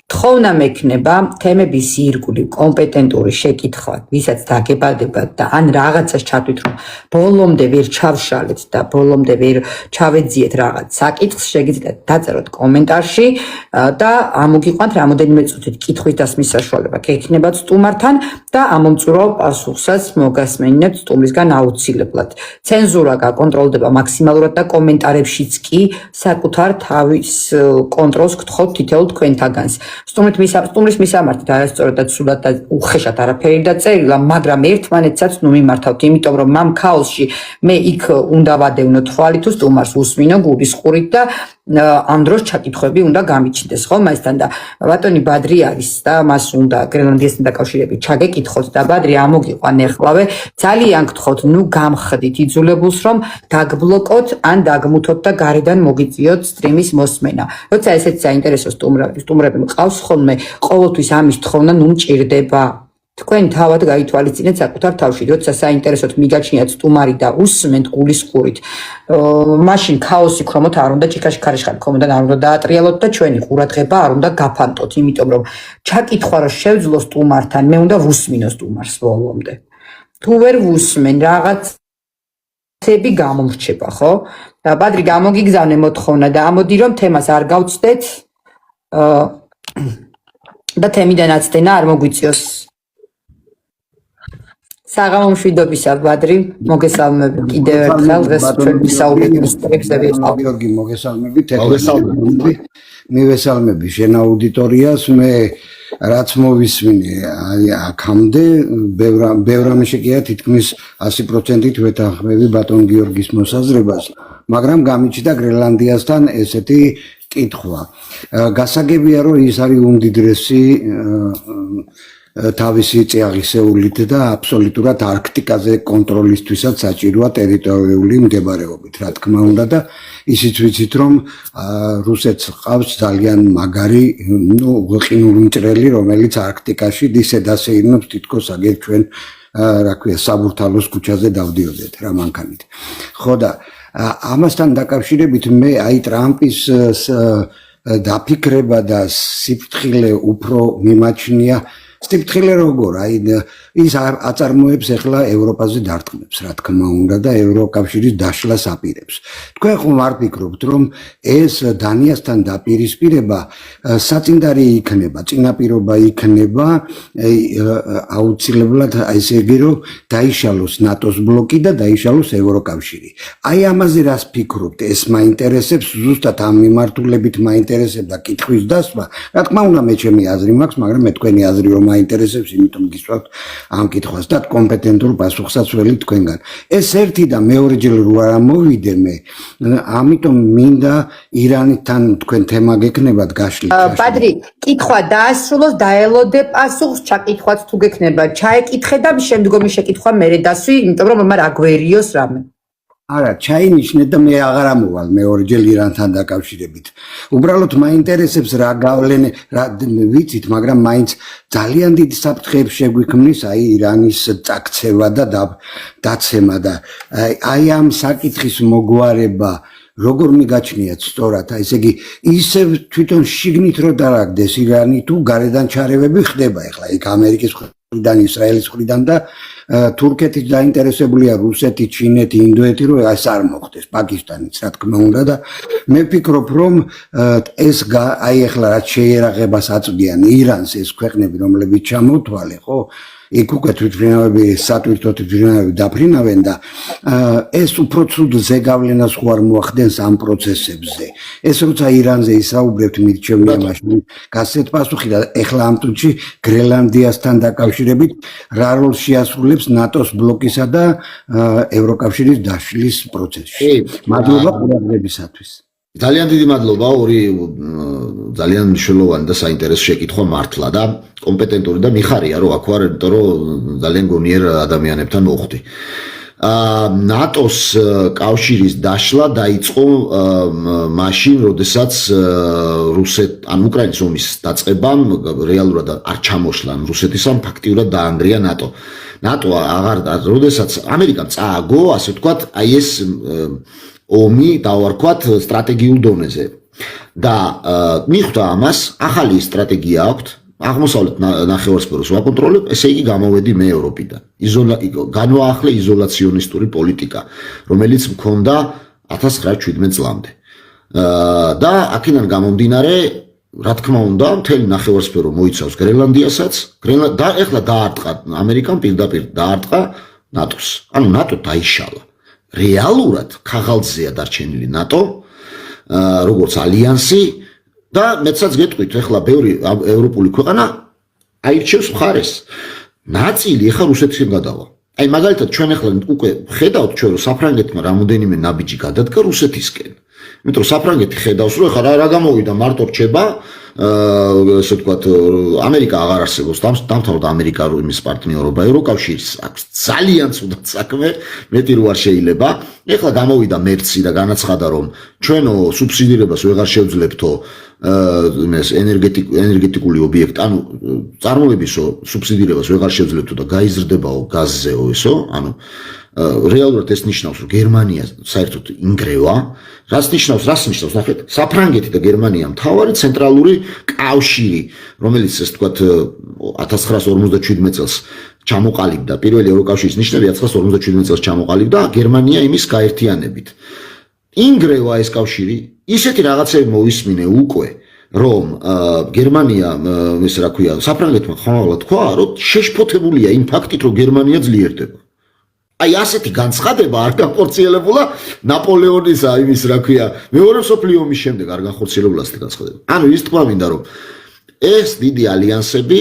თხოვნა მექნება თემების ირგვლივ კომპეტენტური შეკითხვა, ვისაც დაგებადებათ და ან რაღაცას ჩათვით რომ ბოლომდე ვერ ჩავშალეთ და ბოლომდე ვერ ჩავეძიეთ რაღაც საკითხს, შეგიძლიათ დაწეროთ კომენტარში და ამოგიყვანთ რამოდენიმე წუთით კითხვის დასმის საშუალება გექნებათ სტუმართან და ამომწურო პასუხსაც მოგასმენინებთ სტუმრისგან აუცილებლად. ცენზურა გაკონტროლდება მაქსიმალურად და კომენტარებშიც კი საკუთარ თავის კონტროლს გთხოვთ თითოეულ თქვენთაგანს. სტუმრის მისამართით არასწორად და ცუდად და უხეშად არაფერი დაწერილა, მაგრამ ერთმანეთსაც მიმართავთ, იმიტომ რომ ამ ქაოსში მე იქ უნდა ვადევნო თვალი თუ სტუმარს უსმინო გულისყურით და ამ დროს ჩაკითხვები უნდა გამიჩნდეს, ხო, მასთან და ბატონი ბადრი არის და მას უნდა გრენლანდიასთან დაკავშირებით ჩაგეკითხოთ და ბადრი ამოგიყვან ეხლავე, ძალიან გთხოვთ, ნუ გამხდით იძულებულს რომ დაგბლოკოთ ან დაგმუთოთ და გარედან მოგიწიოთ სტრიმის მოსმენა. როცა ესეც საინტერესო სტუმრები მყავს ხოლმე, ყოველთვის ამის თხოვნა ნუ მჭირდება. თქვენ თავად გაითვალისწინეთ საკუთარ თავში, როცა საინტერესოდ მიგაჩნიათ სტუმარი და უსმენთ გულისყურით, მაშინ ქაოსი ქრომოთ არ უნდა ჭიქაში ქარიშხალი ქომოდან არ უნდა დაატრიალოთ და ჩვენი ყურადღება არ უნდა გაფანტოთ, იმიტომ რომ ჩაკითხვა რომ შევძლო სტუმართან, მე უნდა ვუსმინო სტუმარს ბოლომდე. თუ ვერ ვუსმენ რაღაცები გამომრჩება, ხო? და ბადრი გამოგიგზავნე მოთხოვნა და ამოდი რომ თემას არ გავწდეთ და თემიდან აცდენა არ მოგვიწიოს. საღამო მშვიდობისა ბადრი, მოგესალმები კიდევ ერთხელ დღეს ჩვენ ვისაუბრებთ სტრიმებზე ვიყავ. გიორგი მოგესალმებით, მივესალმები შენ აუდიტორიას, მე რაც მოვისმინე აქამდე ბევრ ამაში კი თითქმის 100%-ით ვეთანხმები ბატონ გიორგის მოსაზრებას, მაგრამ გამიჩნდა გრენლანდიასთან ესეთი კითხვა. გასაგებია რომ ის არის უმდიდრესი თავისი წიაღისეულით და აბსოლუტურად არქტიკაზე კონტროლისთვისაც საჭიროა ტერიტორიული მდებარეობით, რა თქმა უნდა და ისიც ვიცით რომ რუსეთს ყავს ძალიან მაგარი, უყინული მჭრელი, რომელიც არქტიკაში დისედასეირნობს თითქოს აგერ ჩვენ რა ქვია საბურთალოს ქუჩაზე დავდიოდეთ რა მანქანით. ხო და ამასთან დაკავშირებით მე აი ტრამპის დაფიქრება და სიფრთხილე უფრო მიმაჩნია. სიფრთხილე როგორ, აი ის აწარმოებს ახლა ევროპაზე დარტყმებს, რა თქმა უნდა და ევროკავშირის დაშლას აპირებს. თქვენ ხომ არ ფიქრობთ, რომ ეს დანიასთან დაპირისპირება საწინდარი იქნება, წინაპირობა იქნება აუცილებლად ესე იგი რომ დაიშალოს ნატოს ბლოკი და დაიშალოს ევროკავშირი. აი ამაზე რას ფიქრობთ? ეს მაინტერესებს ზუსტად ამ მიმართულებით მაინტერესებდა კითხვის დასმა. რა თქმა უნდა მე ჩემი აზრი მაქვს, მაგრამ მე თქვენი აზრი რომ მაინტერესებს, იმიტომ გისვათ ამ კითხვას და კომპეტენტურ პასუხსაც ველი თქვენგან. ეს ერთი და მეორეჯერ რო არ მოვიდე მე, ამიტომ მინდა ირანთან თქვენ თემა გეკნებათ გაშლით. ბადრი, კითხვა დაასრულოს, დაელოდე პასუხს, ჩაკითხვაც თუ გეკნება, ჩაეკითხე და შემდგომი შეკითხვა მერე დასვი, იმიტომ რომ მაგ აგვერიოს რამე. არა, ჩაინიშნე და მე აღარ ამოვალ მეორეჯერ ირანთან დაკავშირებით. უბრალოდ მაინტერესებს რა გავლენე, რა ვიცით, მაგრამ მაინც ძალიან დიდ საფრთხეებს შეგვიქმნის აი ირანის წაქცევა და დაცემა და აი ამ საკითხის მოგვარება როგორ მიგაჩნიათ სწორად, ესე იგი ისევ თვითონ შიგნით რო დააგდეს ირანი თუ გარედან ჩარევები ხდება ახლა იქ ამერიკის მხრიდან, ისრაელის მხრიდან და თურქეთის დაინტერესებულია რუსეთი, ჩინეთი, ინდოეთი რომ ეს არ მოხდეს, პაკისტანიც რა თქმა უნდა და მე ვფიქრობ რომ ეს აი ახლა რაც შეერაღებას აწვდიან ირანს ეს ქვეყნები რომლებიც ჩამოთვალე, ხო? იქ უკვე თვითმფრინავები, სატვირთო თვითმფრინავები დაფრინავენ და ეს უფრო ცუდ ზეგავლენას ხო არ მოახდენს ამ პროცესებზე. ეს როცა ირანზე ისაუბრებთ მირჩევნია მაშინ გასცეთ პასუხი და ეხლა ამ წუთში გრენლანდიასთან დაკავშირებით რა როლს შეასრულებს ნატოს ბლოკისა და ევროკავშირის დაშლის პროცესში. მადლობა ყურადღებისათვის. ძალიან დიდი მადლობა, ორი ძალიან მნიშვნელოვანი და საინტერესო შეკითხვა მართლა და კომპეტენტური და მიხარია რომ აქ ვარ, იმიტომ რომ ძალიან გონიერ ადამიანებთან მოხვდი. ნატოს კავშირის დაშლა დაიწყო მაშინ, როდესაც უკრაინის ომის დაწყებამ რეალურად არ ჩამოშლა რუსეთისამ, ფაქტიურად დაანგრია ნატო. ნატო როდესაც ამერიკამ წააგო, ასე ვთქვათ, აი ეს ომი დავარქვათ სტრატეგიულ დონეზე. და მიხვდა ამას, ახალი სტრატეგია აქვს. აღმოსავლეთ ნახევარსფეროს ვაკონტროლებ, ესე იგი გამოვედი მე ევროპიდან. განვაახლე იზოლაციონისტური პოლიტიკა, რომელიც მქონდა 1917 წლამდე. და აქედან გამომდინარე, რა თქმა უნდა, მთელი ნახევარსფერო მოიცავს გრენლანდიასაც, და ეხლა დაარტყა ამერიკამ პირდაპირ დაარტყა ნატოს. ანუ ნატო დაიშალა. რეალურად ქაღალდზეა დარჩენილი ნატო, როგორც ალიანსი. და მეცაც გეტყვით, ეხლა ბევრი ევროპული ქვეყანა აირჩევს მხარეს. ნაწილი ეხლა რუსეთისკენ გადავა. აი მაგალითად ჩვენ ეხლა უკვე ხედავთ ჩვენ რომ საფრანგეთმა რამოდენიმე ნაბიჯი გადადგა რუსეთისკენ. იმიტომ რომ საფრანგეთი ხედავს რომ ეხლა რა გამოვიდა მარტო რჩება, ესე ვთქვათ, ამერიკა აღარ არსებობს, დამთავრდა ამერიკა იმის პარტნიორობა, ევროკავშირის აქვს ძალიან ცუდად საქმე, მეტი რო არ შეიძლება. ეხლა გამოვიდა მერცი და განაცხადა რომ ჩვენო სუბსიდირებას ვეღარ შევძლებთო იმეს ენერგეტიკული ობიექტი, ანუ წარმოებისო სუბსიდირებას ვეღარ შევძლებთო და გაიზრდებაო გაზზეო ესო, ანუ რეალურად ეს ნიშნავს რომ გერმანია საერთოდ ინგრევა. რას ნიშნავს, ნახეთ, საფრანგეთი და გერმანია მთავარი ცენტრალური კავშირი, რომელიც ესე ვთქვათ 1957 წელს ჩამოყალიბდა, პირველი ევროკავშირის ნიშნები 1957 წელს ჩამოყალიბდა გერმანია იმის გაერთიანებით. ინგრევა ეს კავშირი, ისეთი რაღაცები მოისმინე უკვე, რომ გერმანია, ეს რა ქვია, საფრანგეთმა ხმაურად თქვა, რომ შეშფოთებულია იმ ფაქტით, რომ გერმანია ძლიერდება. აი ასეთი განცხადება არ განხორციელებულა ნაპოლეონის იმის რა ქვია, მეორე მსოფლიო ომის შემდეგ არ განხორციელებულა ასეთი განცხადება. ანუ ის თქვა მინდა რომ ეს დიდი ალიანსები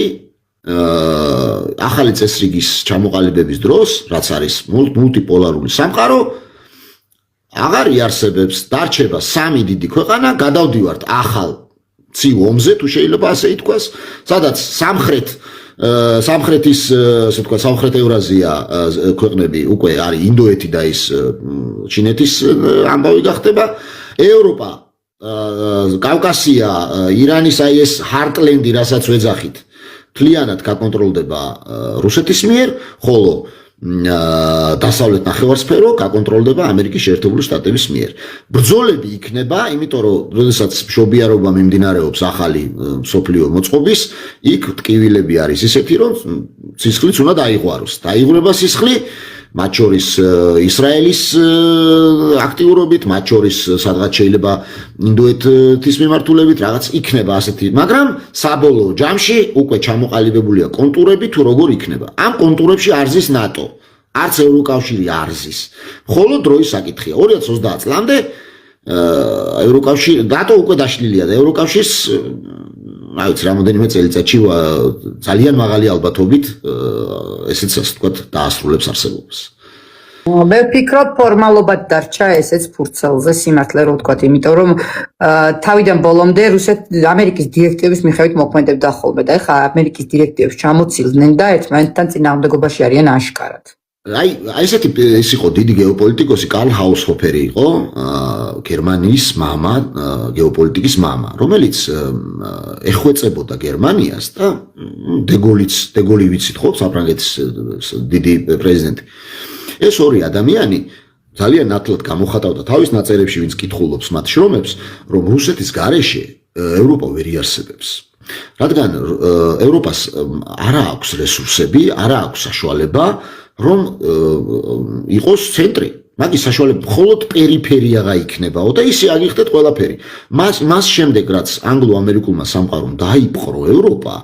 ახალი წესრიგის ჩამოყალიბების დროს, რაც არის მულტიპოლარული სამყარო, აღარ იარსებებს, დარჩება სამი დიდი ქვეყანა, გადავდივართ ახალ ცივ ომზე, თუ შეიძლება ასე ითქვას, სადაც სამხრეთის, ასე ვთქვათ, სამხრეთ ევრაზია ქვეყნები უკვე არის ინდოეთი და ის ჩინეთის ამბავი გახდება. ევროპა, კავკასია, ირანის აი ეს ჰარტლენდი, რასაც ვეძახით, მთლიანად გაკონტროლდება რუსეთის მიერ, ხოლო დასავლეთ ნახევარსფერო გაკონტროლდება ამერიკის შეერთებული შტატების მიერ. ბრძოლები იქნება, იმიტომ რომ როდესაც მშობიარობა მიმდინარეობს ახალი მსოფლიო მოწყობის, იქ ტკივილები არის ისეთი, რომ სისხლიც უნდა დაიღვაროს. დაიღვრება სისხლი, მათ შორის ისრაელის აქტიურობით, მათ შორის სადღაც შეიძლება ინდოეთის მიმართულებით რაღაც იქნება ასეთი, მაგრამ საბოლოო ჯამში უკვე ჩამოყალიბებულია კონტურები თუ როგორ იქნება. ამ კონტურებში არ ზის ნატო, არც ევროკავშირი არ ზის. მხოლოდ დროის საკითხია. 2030 წლამდე ევროკავშირი ნატო უკვე დაშლილია და ევროკავშირს აი ვიცი რამოდენიმე წელიწადში ძალიან მაღალი ალბათობით ესეც ასე ვთქვათ დაასრულებს არსებობას. მე ვფიქრობ ფორმალობად დარჩა ესეც ფურცელზე სიმართლე რომ ვთქვათ, იმიტომ რომ თავიდან ბოლომდე ამერიკის დირექტივების მიხედვით მოქმედებდა ხოლმე და ეხლა ამერიკის დირექტივებს ჩამოცილდნენ და ერთმანეთთან წინააღმდეგობაში არიან აშკარად. აი ესეთი ის იყო დიდი გეოპოლიტიკოსი კარლ ჰაუსჰოფერი იყო, გერმანიის მამა, გეოპოლიტიკის მამა, რომელიც ეხვეწებოდა გერმანიას და დეგოლი ვიცით ხო, საფრანგეთის დიდი პრეზიდენტი. ეს ორი ადამიანი ძალიან ნათლად გამოხატავდა თავის ნაწერებში, ვინც კითხულობს მათ შრომებს, რომ რუსეთის გარეშე ევროპა ვერ იარსებებს. რადგან ევროპას არა აქვს რესურსები, არა აქვს საშუალება, რომ იყოს ცენტრი. მაგის საშუალება მხოლოდ პერიფერია გაიქნებაო და ისე აგიხდეთ ყველაფერი. მას შემდეგ რაც ანგლო-ამერიკულმა სამყარომ დაიპყრო ევროპა,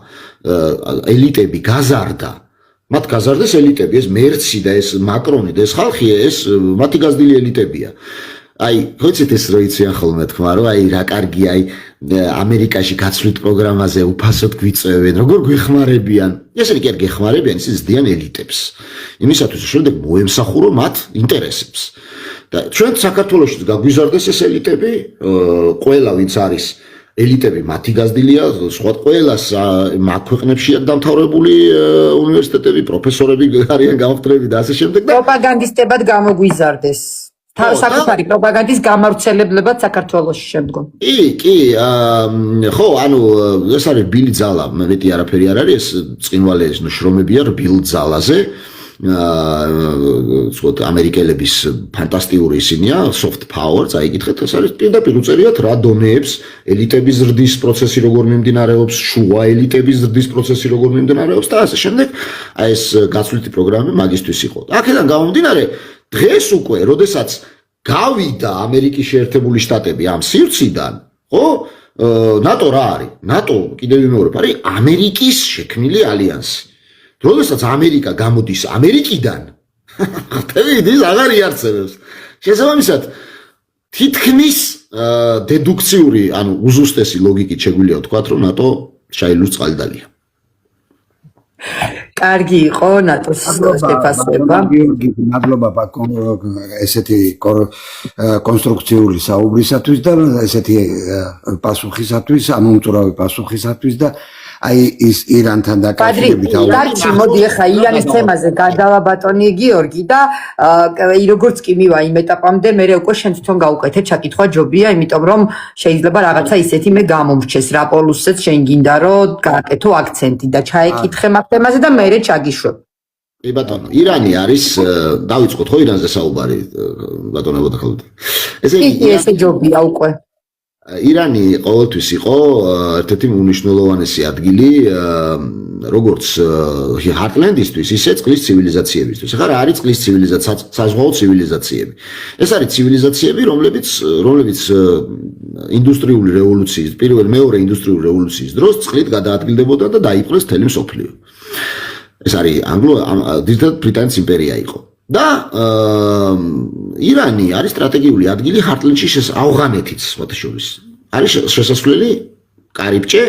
ელიტები გაზარდა. მათ გაზარდეს ელიტები, ეს მერცი და ეს მაკრონი და ეს ხალხი, ეს მათი გაზრდილი ელიტებია. აი, ხოცით ეს რო იციან ხოლმე თქვა, რომ აი რა კარგი, აი ამერიკაში გაცვლით პროგრამაზე უფასოდ გვიწევენ, როგორ გვეხმარებიან. ესენი კი არ გეხმარებიან, ისინი ზდიან ელიტებს. იმისათვის შემდეგ მოემსახურო მათ ინტერესებს. და ჩვენ საქართველოში გაგვიზარდეს ეს ელიტები, ყველა ვინც არის ელიტები მათი გაზრდილია, სხვა ყველას მათ ქვეყნებშია დამთავრებული უნივერსიტეტები, პროფესორები არიან გამხდრები და ასე შემდეგ და პროპაგანდისტებად გამოგვიზარდეს. საკუთარი პროპაგანდის გამავრცელებლებად საქართველოში შემდგომ. კი, ხო, ანუ ეს არის რბილი ძალა, მეტი არაფერი არ არის, ეს წყინვალე შრომებია რბილ ძალაზე. ვთქვათ, ამერიკელების ფანტასტიკური ისინია, soft power, წაიკითხეთ, ეს არის პირდაპირ უწერიათ რა დონეებს ელიტების ზრდის პროცესი როგორ მიმდინარეობს, შუა ელიტების ზრდის პროცესი როგორ მიმდინარეობს და ასე შემდეგ. აი ეს გაცვლითი პროგრამები მაგისტვის იყო. აქედან გამომდინარე, დღეს უკვე, როდესაც გავიდა ამერიკის შეერთებული შტატები ამ სივრციდან, ხო? ნატო რა არის? ნატო კიდევ ვიმეორებ, არის ამერიკის შექმნილი ალიანსი. როდესაც ამერიკა გამოდის ამერიკიდან, ხტევის აღარ იარსებებს. შესაბამისად, თითქმის დედუქციური, ანუ უზუსტესი ლოგიკით შეგვიძლია ვთქვათ, რომ ნატო ჩაილუს წყალდალია. კარგი იყო ნატოს შეფასება. გიორგი, მადლობა ესეთი კონსტრუქციული საუბრისათვის და ესეთი პასუხისათვის, ამომწურავი პასუხისათვის და აი ის ირანთან დაკავშირებით დარჩი, მოდი ახლა ირანის თემაზე გადავა გიორგი და როგორც კი მივა იმ ეტაპამდე მე უკვე შენ თვითონ გაუკეთე ჩაკითხვა ჯობია, იმიტომ რომ შეიძლება რაღაცა ისეთი მე გამომრჩეს რა პოლუსზეც შენ გინდა რომ გააკეთო აქცენტი და ჩაეკითხე მაგ თემაზე და მე ჩაგიშვებ. კი ბატონო, ირანი არის დავიწყოთ ხო ირანზე საუბარი ბატონო ბოდახალთ. ესე ჯობია უკვე. ირანი ყოველთვის იყო ერთ-ერთი უნიშნულოვანესი ადგილი როგორც ჰარტლენდისთვის, ისე წყლის ცივილიზაციებისთვის. ახლა რა არის წყლის ცივილიზაცია, საზღვაო ცივილიზაციები. ეს არის ცივილიზაციები, რომლებიც ინდუსტრიული რევოლუციის, მეორე ინდუსტრიული რევოლუციის დროს წყლით გადაადგილდებოდა და დაიპყრეს მთელი მსოფლიო. ეს არის ძირითადად ბრიტანეთის იმპერია იყო. და ირანი არის სტრატეგიული ადგილი ჰარტლენდში ავღანეთიც სხვათა შორის. არის შესასვლელი კარიბჭე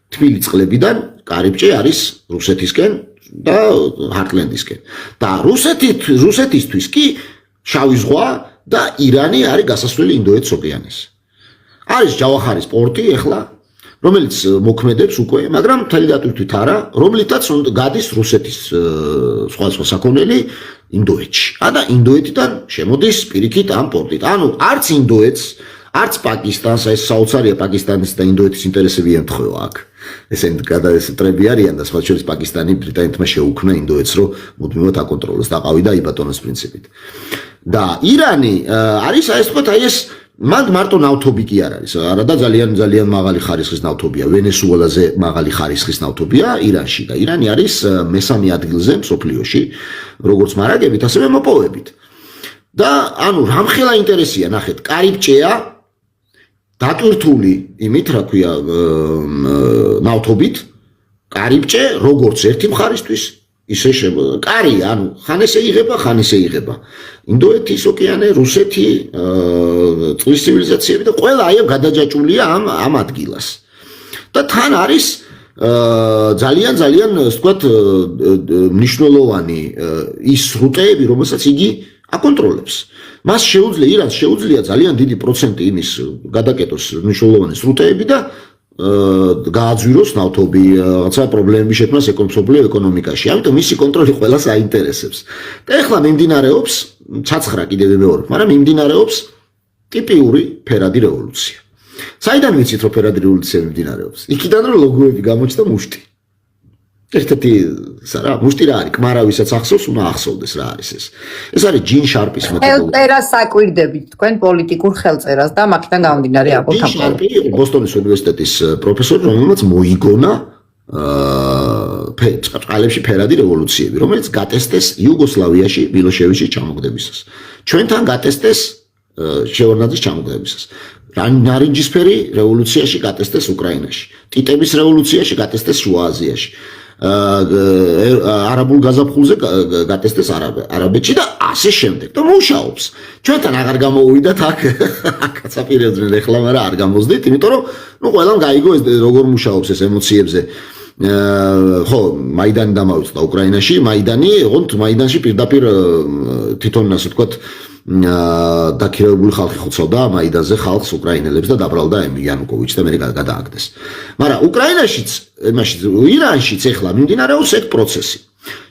თბილი წყლებიდან, კარიბჭე არის რუსეთისკენ და ჰარტლენდისკენ. და რუსეთისთვის კი შავი ზღვა და ირანი არის გასასვლელი ინდოეთის ოკეანეს. არის ჯავახარის პორტი ახლა, რომელიც მოქმედებს უკვე, მაგრამ მთელი დატვირთვით არა, რომლითაც გადის რუსეთის სხვა საქონელი ინდოეთში. და ინდოეთიდან შემოდის პირიქით ამ პორტით. ანუ არც ინდოეთს, არც პაკისტანს, ეს საოცარია პაკისტანის და ინდოეთის ინტერესები ემთხვევა აქ. ესენი გადაესტრები არიან და სხვა შორის პაკისტანი ბრიტანეთმა შეუქმნა ინდოეთს, რომ მუდმივად აკონტროლოს, დაყავიდა იბატონოს პრინციპით. და ირანი არის აი ეს თქვა, აი ეს მაგ მარტო ნავთობი კი არ არის, არა და ძალიან მაღალი ხარისხის ნავთობია, ვენესუელაზე მაღალი ხარისხის ნავთობია ირანში და ირანი არის მესამე ადგილზე მსოფლიოში, როგორც მარაგებით, ასევე მოპოვებით. და ანუ რამხელა ინტერესია, ნახეთ, კარიბჭეა დატვირთული იმით, რა ქვია, ნავთობით, კარიბჭე როგორც ერთი მხარისთვის ისე კარი, ანუ ხან ესე იღება, ხან ისე იღება. ინდოეთის ოკეანე, რუსეთი, წყლის ცივილიზაციები და ყველა აი გადაჯაჭვულია ამ ადგილას. და თან არის ძალიან ასე ვთქვათ მნიშვნელოვანი ის სრუტეები, რომელსაც იგი აკონტროლებს. მას ირანს შეუძლია ძალიან დიდი პროცენტი იმის გადაკეტოს მნიშვნელოვანი სრუტეები და გააძვიროს ნავთობი, რაღაცა პრობლემები შექმნას მსოფლიო ეკონომიკაში. ამიტომ მისი კონტროლი ყველას აინტერესებს. და ეხლა მიმდინარეობს, ცაცხრა კიდევ ვიმეორებ, მაგრამ მიმდინარეობს ტიპიური ფერადი რევოლუცია. საიდან ვიცით რომ ფერადი რევოლუცია მიმდინარეობს? იქიდან რომ ლოგოები გამოჩნდა მუშტი. ერთ-ერთი მუშტი რა არის? კმარა ვისაც ახსოვს, უნდა ახსოვდეს რა არის ეს. ეს არის ჯინ შარპის მეთოდოლოგია. ხელწერას საკვირდებით თქვენ პოლიტიკურ ხელწერას და მაგიდან გამომდინარე აყოთ ამ შარპი ბოსტონის უნივერსიტეტის პროფესორი, რომელმაც მოიგონა წყალებში ფერადი რევოლუციები, რომელიც გატესტეს იუგოსლავიაში მილოშევიჩის ჩამოგდებისას. ჩვენთან გატესტეს შევარდნაძის ჩამოგდებისას. ნარინჯისფერი რევოლუციაში გატესტეს უკრაინაში. ტიტების რევოლუციაში გატესტეს შუა აზიაში. არაბულ გაზაფხულზე გატესტეს არაბეთში და ასე შემდეგ. და მუშაობს. ჩვენთან აღარ გამოვიდათ აქაც აპირებდნენ ეხლა, მაგრამ არ გამოძდით, იმიტომ რომ ყველამ გაიგო ეს როგორ მუშაობს ეს ემოციებზე. ხო, მაიდანი დამავიწყდა უკრაინაში, მაიდანი, ოღონდ მაიდანში პირდაპირ თვითონ ასე ვთქვათ დაქირავებული ხალხი ხოცავდა მაიდანზე ხალხს უკრაინელებს და დაბრალდა იანუკოვიჩი და მე გადააგდეს. მაგრამ უკრაინაშიც, ირანშიც ეხლა მიმდინარეობს ეგ პროცესი.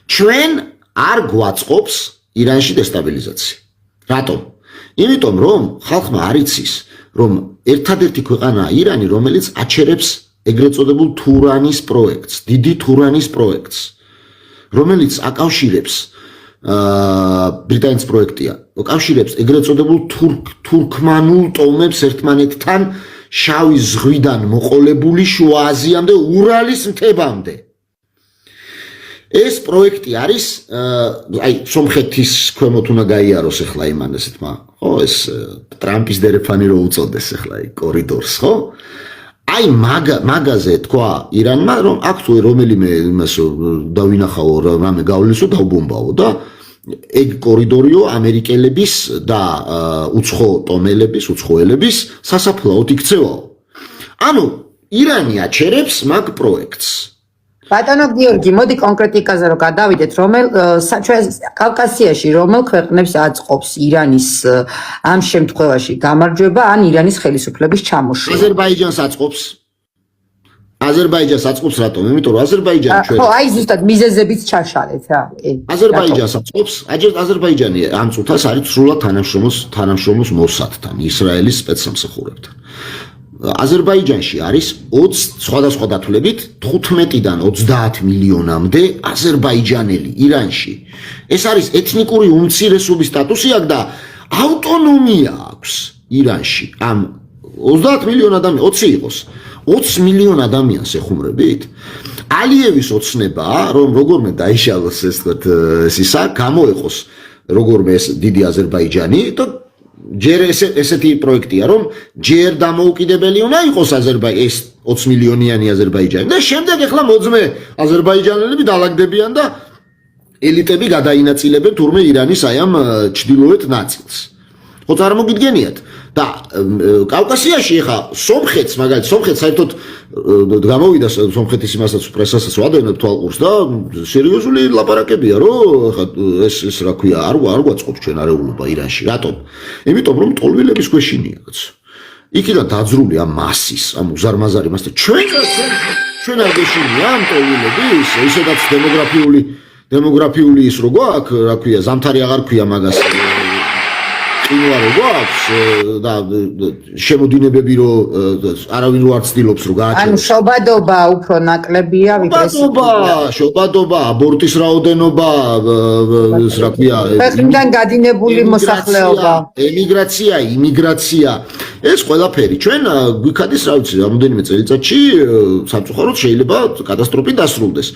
ჩვენ არ გვაწყობს ირანში დესტაბილიზაცია. რატომ? იმიტომ რომ ხალხმა არ იცის, რომ ერთადერთი ქვეყანაა ირანი, რომელიც აჩერებს ეგრეთ წოდებულ თურანის პროექტს, დიდი თურანის პროექტს, რომელიც აკავშირებს ბრიტანეთის პროექტია, აკავშირებს ეგრეთ წოდებულ თურქმანულ ტომებს ერთმანეთთან შავი ზღვიდან მოყოლებული შუა აზიამდე ურალის მთებამდე. ეს პროექტი არის აი სომხეთის ქვემოთ უნდა გაიაროს ახლა იმან ესე თქმა, ხო, ეს ტრამპის დერეფანი რო უწოდეს ახლა აი კორიდორს, ხო? აი მაგაზე თქვა ირანმა, რომ აქ თუ რომელიმე იმას დავინახაო, რამე გავლისო დავბომბაო და ეგ კორიდორიო ამერიკელების და უცხო ტომელების, უცხოელების სასაფლაოდ იქცევაო. ანუ ირანი აჩერებს მაგ პროექტს. ბატონო გიორგი, მოდი კონკრეტიკაზე რომ გადავიდეთ, ჩვენ კავკასიაში რომელ ქვეყნებს აწყობს ირანის ამ შემთხვევაში გამარჯვება ან ირანის ხელისუფლების ჩამოშორება? აზერბაიჯანს აწყობს. აზერბაიჯანს აწყობს რატომ? იმიტომ რომ აზერბაიჯანი ჩვენ ხო, აი ზუსტად მიზეზებიც ჩაშალეთ რა. აზერბაიჯანს აწყობს, აზერბაიჯანი ამ წუთას არის სრულად თანამშრომლობს მოსადთან, ისრაელის სპეცსამსახურებთან. აზერბაიჯანში არის 20 სხვადასხვა დათვლებით 15-დან 30 მილიონამდე აზერბაიჯანელი ირანში. ეს არის ეთნიკური უმცირესობის სტატუსი აქვს და ავტონომია აქვს ირანში. ამ 30 მილიონ ადამიანი 20 იყოს. 20 მილიონ ადამიანს ეხუმრებით. ალიევის ოცნებაა, რომ როგორმე დაიშალოს ეს თქვათ ეს ისა გამოეყოს როგორმე ეს დიდი აზერბაიჯანი და ჯერ ესეთი პროექტია, რომ ჯერ დამოუკიდებელი უნდა იყოს ეს 20 მილიონიანი აზერბაიჯანი და შემდეგ ახლა მოძმე აზერბაიჯანელები დაალაგდებიან და ელიტები გადაინაწილებენ თურმე ირანის აი ამ ჩრდილოეთ ნაწილს. ხო წარმოგიდგენიათ? და კავკასიაში ახლა სომხეთს მაგალითად სომხეთს საერთოდ გამოვიდა სომხეთის იმასაც პრესასაც ვადევნებ თვალყურს და სერიოზული ლაპარაკებია რომ ახლა ეს რა ქვია არ გვაწყობს ჩვენ არეულობა ირანში. რატომ? იმიტომ რომ ტოლვილების ქვეშინია კაცო. იქიდან დაძრული ამ მასის, ამ უზარმაზარი მას და ჩვენ არ გეშინია ამ ტოლვილების, ისედაც დემოგრაფიული ის რო გვაქვს, რა ქვია, ზამთარი აღარ ქვია მაგას. ყინვარო გვაქვს და შემოდინებები რო არავინ რო არ ცდილობს რო გააჩეროს. ანუ შობადობა უფრო ნაკლებია ვიდრე შობადობა, აბორტის რაოდენობა, რა ქვია, ქვეყნიდან გადინებული მოსახლეობა, ემიგრაცია, იმიგრაცია, ეს ყველაფერი ჩვენ გვიქადის რა ვიცი, რამოდენიმე წელიწადში სამწუხაროდ შეიძლება კატასტროფით დასრულდეს.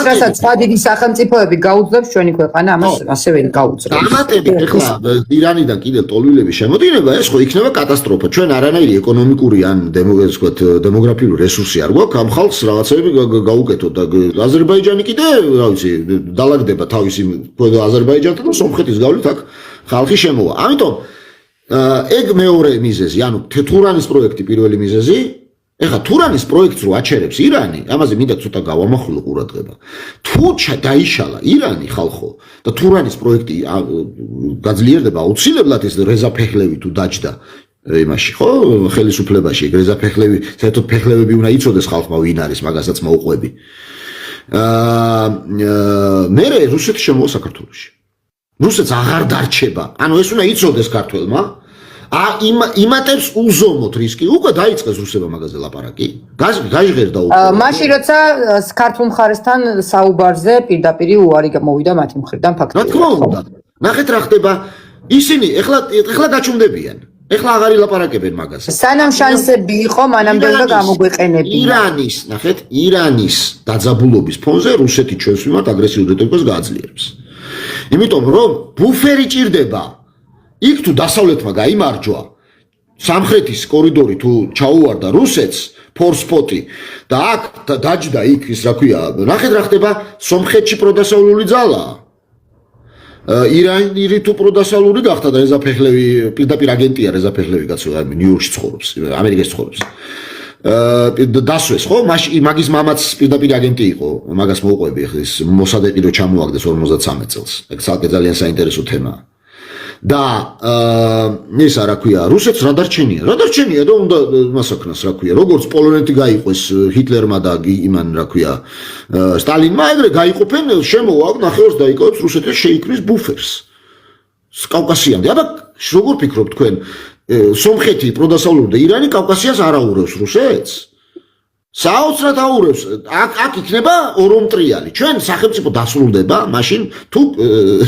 რასაც სხვა დიდი სახელმწიფოები გაუძლებს ჩვენი ქვეყანა ამას ასევე გაუძლებს. დამატებით ახლა ირანიდან კიდე ტოლვილების შემოდინება, ეს ხო იქნება კატასტროფა. ჩვენ არანაირი ეკონომიკური ან დემოგრაფიული რესურსი არ გვაქვს ამ ხალხს რაღაცები გაუკეთოთ და აზერბაიჯანი კიდე რა ვიცი დაალაგდება თავისი აზერბაიჯანთან და სომხეთის გავლით აქ ხალხი შემოვა. ამიტომ ეგ მეორე მიზეზი, ანუ თურანის პროექტი პირველი მიზეზი. ეხლა თურანის პროექტს რო აჩერებს ირანი, ამაზე მინდა ცოტა გავამახვილო ყურადღება. თუ დაიშალა ირანი ხალხო და თურანის პროექტი გაძლიერდება აუცილებლად ეს რეზა ფეხლევი თუ დაჯდა იმაში, ხო, ხელისუფლებაში, რეზა ფეხლევი, საერთოდ ფეხლევები უნდა იცოდეს ხალხმა ვინ არის, მაგასაც მოუყვები. მე რუსეთი შემოვა საქართველოში. რუსეთს აღარ დარჩება. ანუ ეს უნდა იცოდეს ქართველმა. იმატებს უზომოდ რისკი. უკვე დაიწყეს რუსებმა მაგაზე ლაპარაკი. გაჟღერდა უკვე. მაშინ როცა ქართულ მხარესთან საუბარზე პირდაპირ უარი გამოვიდა მათი მხრიდან ფაქტია. რა თქმა უნდა. ნახეთ რა ხდება. ისინი ეხლა გაჩუმდებიან. ეხლა აღარ ილაპარაკებენ მაგაზე. სანამ შანსები იყო, მანამდე უნდა გამოგვეყენებინა. ნახეთ, ირანის დაძაბულობის ფონზე რუსეთი ჩვენს მიმართ აგრესიულ რიტორიკას გააძლიერებს. იმიტომ რომ ბუფერი ჭირდება. იქ თუ დასავლეთმა გაიმარჯვა, სამხრეთის კორიდორი თუ ჩაუვარდა რუსეთს, ფორსპოტი და აქ დაჯდა იქ ის რა ქვია, ნახეთ რა ხდება სომხეთში პროდასავლური ძალაა. ირანი თუ პროდასავლური გახდა და რეზა ფეხლევი პირდაპირ აგენტია რეზა ფეხლევი კაცო, ნიუ-იორკში ცხოვრობს, ამერიკაში ცხოვრობს. დასვეს ხო? მაგის მამაც პირდაპირ აგენტი იყო, მაგას მოუყვები ხა ის მოსადეყი რო ჩამოაგდეს 53 წელს. ეგ ძალიან საინტერესო თემაა. და ეს რა ქვია, რუსეთს რა დარჩენია და უნდა მასაკნას რა ქვია, როგორც პოლონეთი გაიყვეს ჰიტლერმა და იმან რა ქვია, სტალინმა, ეგრე გაიყოფენ, შემოვა ნახევარს დაიკავებს რუსეთი და შეიქმნის ბუფერს. კავკასიამდე. აბა როგორ ფიქრობთ თქვენ, სომხეთი პროდასავლური და ირანი კავკასიას არ აურევს რუსეთს? საოცრად აურევს. აქ იქნება ორომტრიალი. ჩვენ სახელმწიფო დასრულდება მაშინ თუ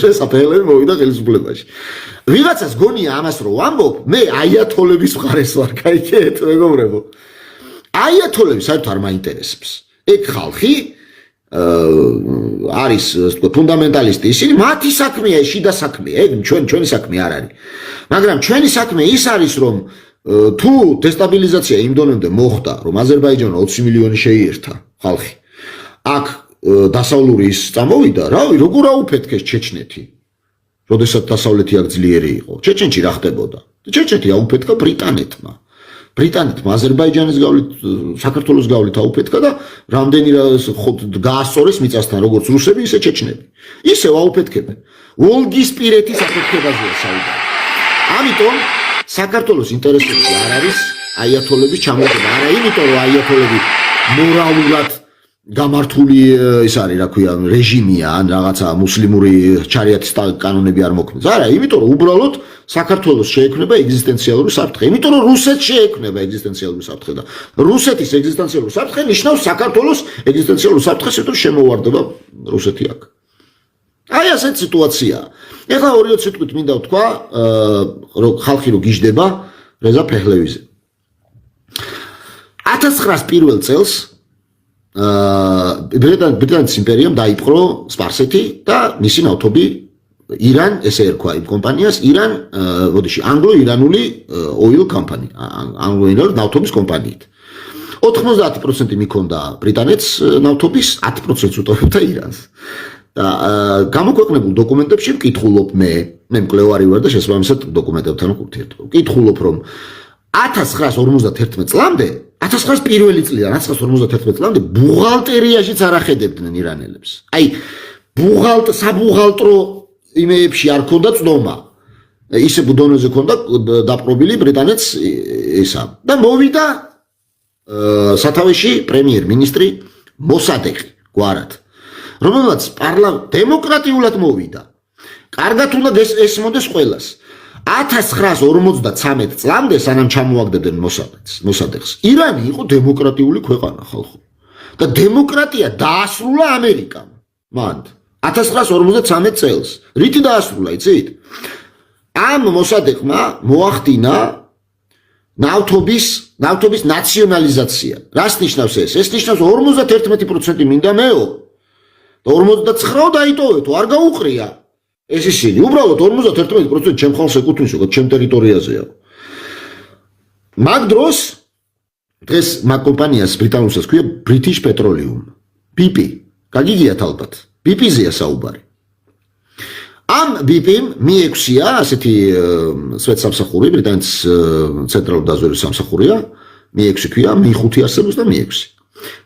რესაფელები მოვიდა ხელისუფლებაში. ვიღაცას გონია ამას რო ვამბობ, მე აიათოლების მხარეს ვარ, გაიგეთ, მეგობრებო. აიათოლები საერთოდ არ მაინტერესებს. ეგ ხალხი არის ფუნდამენტალისტი, ისინი მათი საქმეა, შიდა საქმეა, ეგ ჩვენი საქმე არ არის. მაგრამ ჩვენი საქმე ის არის, რომ თუ დესტაბილიზაცია იმ დონემდე მოხდა, რომ აზერბაიჯანმა 20 მილიონი შეიერთა ხალხი. აქ დასავლური ის წამოვიდა, რავი, როგორ აუფეთქეს ჩეჩნეთი. როდესაც დასავლეთი აქ ძლიერი იყო. ჩეჩენში რა ხდებოდა? ჩეჩნეთი აუფეთქა ბრიტანეთმა. ბრიტანეთმა აზერბაიჯანის გავლით, საქართველოს გავლით აუფეთქა და რამდენი გაასწორეს მიწასთან, როგორც რუსები, ისე ჩეჩნები. ისევ აუფეთქებენ. ვოლგისპირეთის აფეთქებაზეა საუბარი. ამიტომ საქართველოს ინტერესებში არ არის აიათოლების ჩამოყენება. არა იმიტომ, რომ აიათოლები მორალურად გამართული ის არის, რა ქვია, რეჟიმია ან რაღაცა მუსლიმური ჩარიათის კანონები არ მოქმედს. არა, იმიტომ, რომ უბრალოდ საქართველოს შეექმნება ეგზისტენციალური საფრთხე. იმიტომ, რომ რუსეთს შეექმნება ეგზისტენციალური საფრთხე და რუსეთის ეგზისტენციალური საფრთხე ნიშნავს საქართველოს ეგზისტენციალურ საფრთხეს, რომ შემოვარდება რუსეთი აქ. აი ასეთ სიტუაციაა. ეხლა ორივე სიტყვით მინდა ვთქვა, რომ ხალხი რო გიждდება რეზა ფეხლევიზე. 1900 პირველ წელს ბრიტანეთის იმპერიამ დაიპყრო სპარსეთი და მისი ნავთობი ირან, ესე ერქვა იმ კომპანიას, ირან, მოდიში, ანგლო-ირანული oil company, ანგლო-ირანული ნავთობის კომპანიით. 90% მიქონდა ბრიტანეთს ნავთობის, 10% უტოვებდა ირანს. და გამოქვეყნებულ დოკუმენტებში ვკითხულობ მე მკვლევარი ვარ და შესაბამისად დოკუმენტებთან ვურთიერთობ. ვკითხულობ, რომ 1951 წლამდე, 1900 პირველი წლიდან 1951 წლამდე ბუღალტერიაში წარახედებდნენ ირანელებს. აი, საბუღალტრო იმეებში არ ქონდა წნომა. ისე ბუდონოზე ქონდა დაპყრობილი ბრიტანეთს ესა. და მოვიდა სათავეში პრემიერ-მინისტრი მოსადეყი, გვარად. რომელმაც დემოკრატიულად მოვიდა. კარგად უნდა ესმოდეს ყველას. 1953 წლამდე სანამ ჩამოაგდებდნენ მოსადეყს, ირანი იყო დემოკრატიული ქვეყანა ხალხო. და დემოკრატია დაასრულა ამერიკამ. მანდ 1953 წელს. რითი დაასრულა, იცით? ამ მოსადეყმა მოახდინა ნავთობის ნაციონალიზაცია. რას ნიშნავს ეს? ეს ნიშნავს 51% მინდა მეო. 49 დაიტოვეთო, არ გაუყრია. ეს ისინი, უბრალოდ 51% ჩემ ხალხს ეკუთვნისო, ჩემ ტერიტორიაზეა. მაგ დროს დღეს მაგ კომპანიას ბრიტანულსაც ქვია British Petroleum, BP. გაგიგიათ ალბათ. BP-ზეა საუბარი. ამ BP-მ მიექვსია ასეთი სვეტსამსახური, ბრიტანეთის ცენტრალური დაზვერვის სამსახურია, მიექვსი ქვია, მი5 არსებობს და მიექვსი.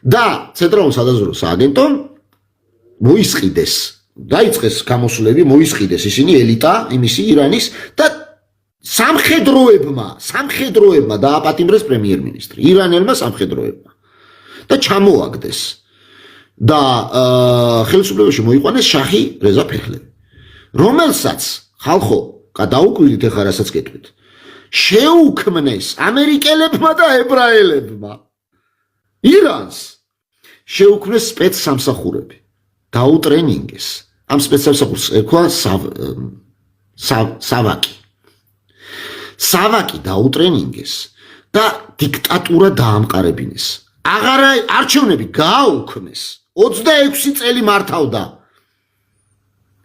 და ცენტრალურ სადაზვერვო სააგენტომ მოისყიდეს, დაიწყეს გამოსვლები, მოისყიდეს ისინი ელიტა, იმისი ირანის და სამხედროებმა დააპატიმრეს პრემიერ-მინისტრი, ირანელმა სამხედროებმა და ჩამოაგდეს და ხელისუფლებაში მოიყვანეს შაჰი რეზა ფეხლევი, რომელსაც ხალხო, გადაუკვირდით ეხლა რასაც კეთვით, შეუქმნეს ამერიკელებმა და ებრაელებმა. ირანს შეუქმნეს სპეცსამსახურები. დაუტრენინგეს. ამ სპეცსამსახურს ერქვა სავაკი. სავაკი დაუტრენინგეს და დიქტატურა დაამყარებინეს. არჩევნები გააუქმეს. 26 წელი მართავდა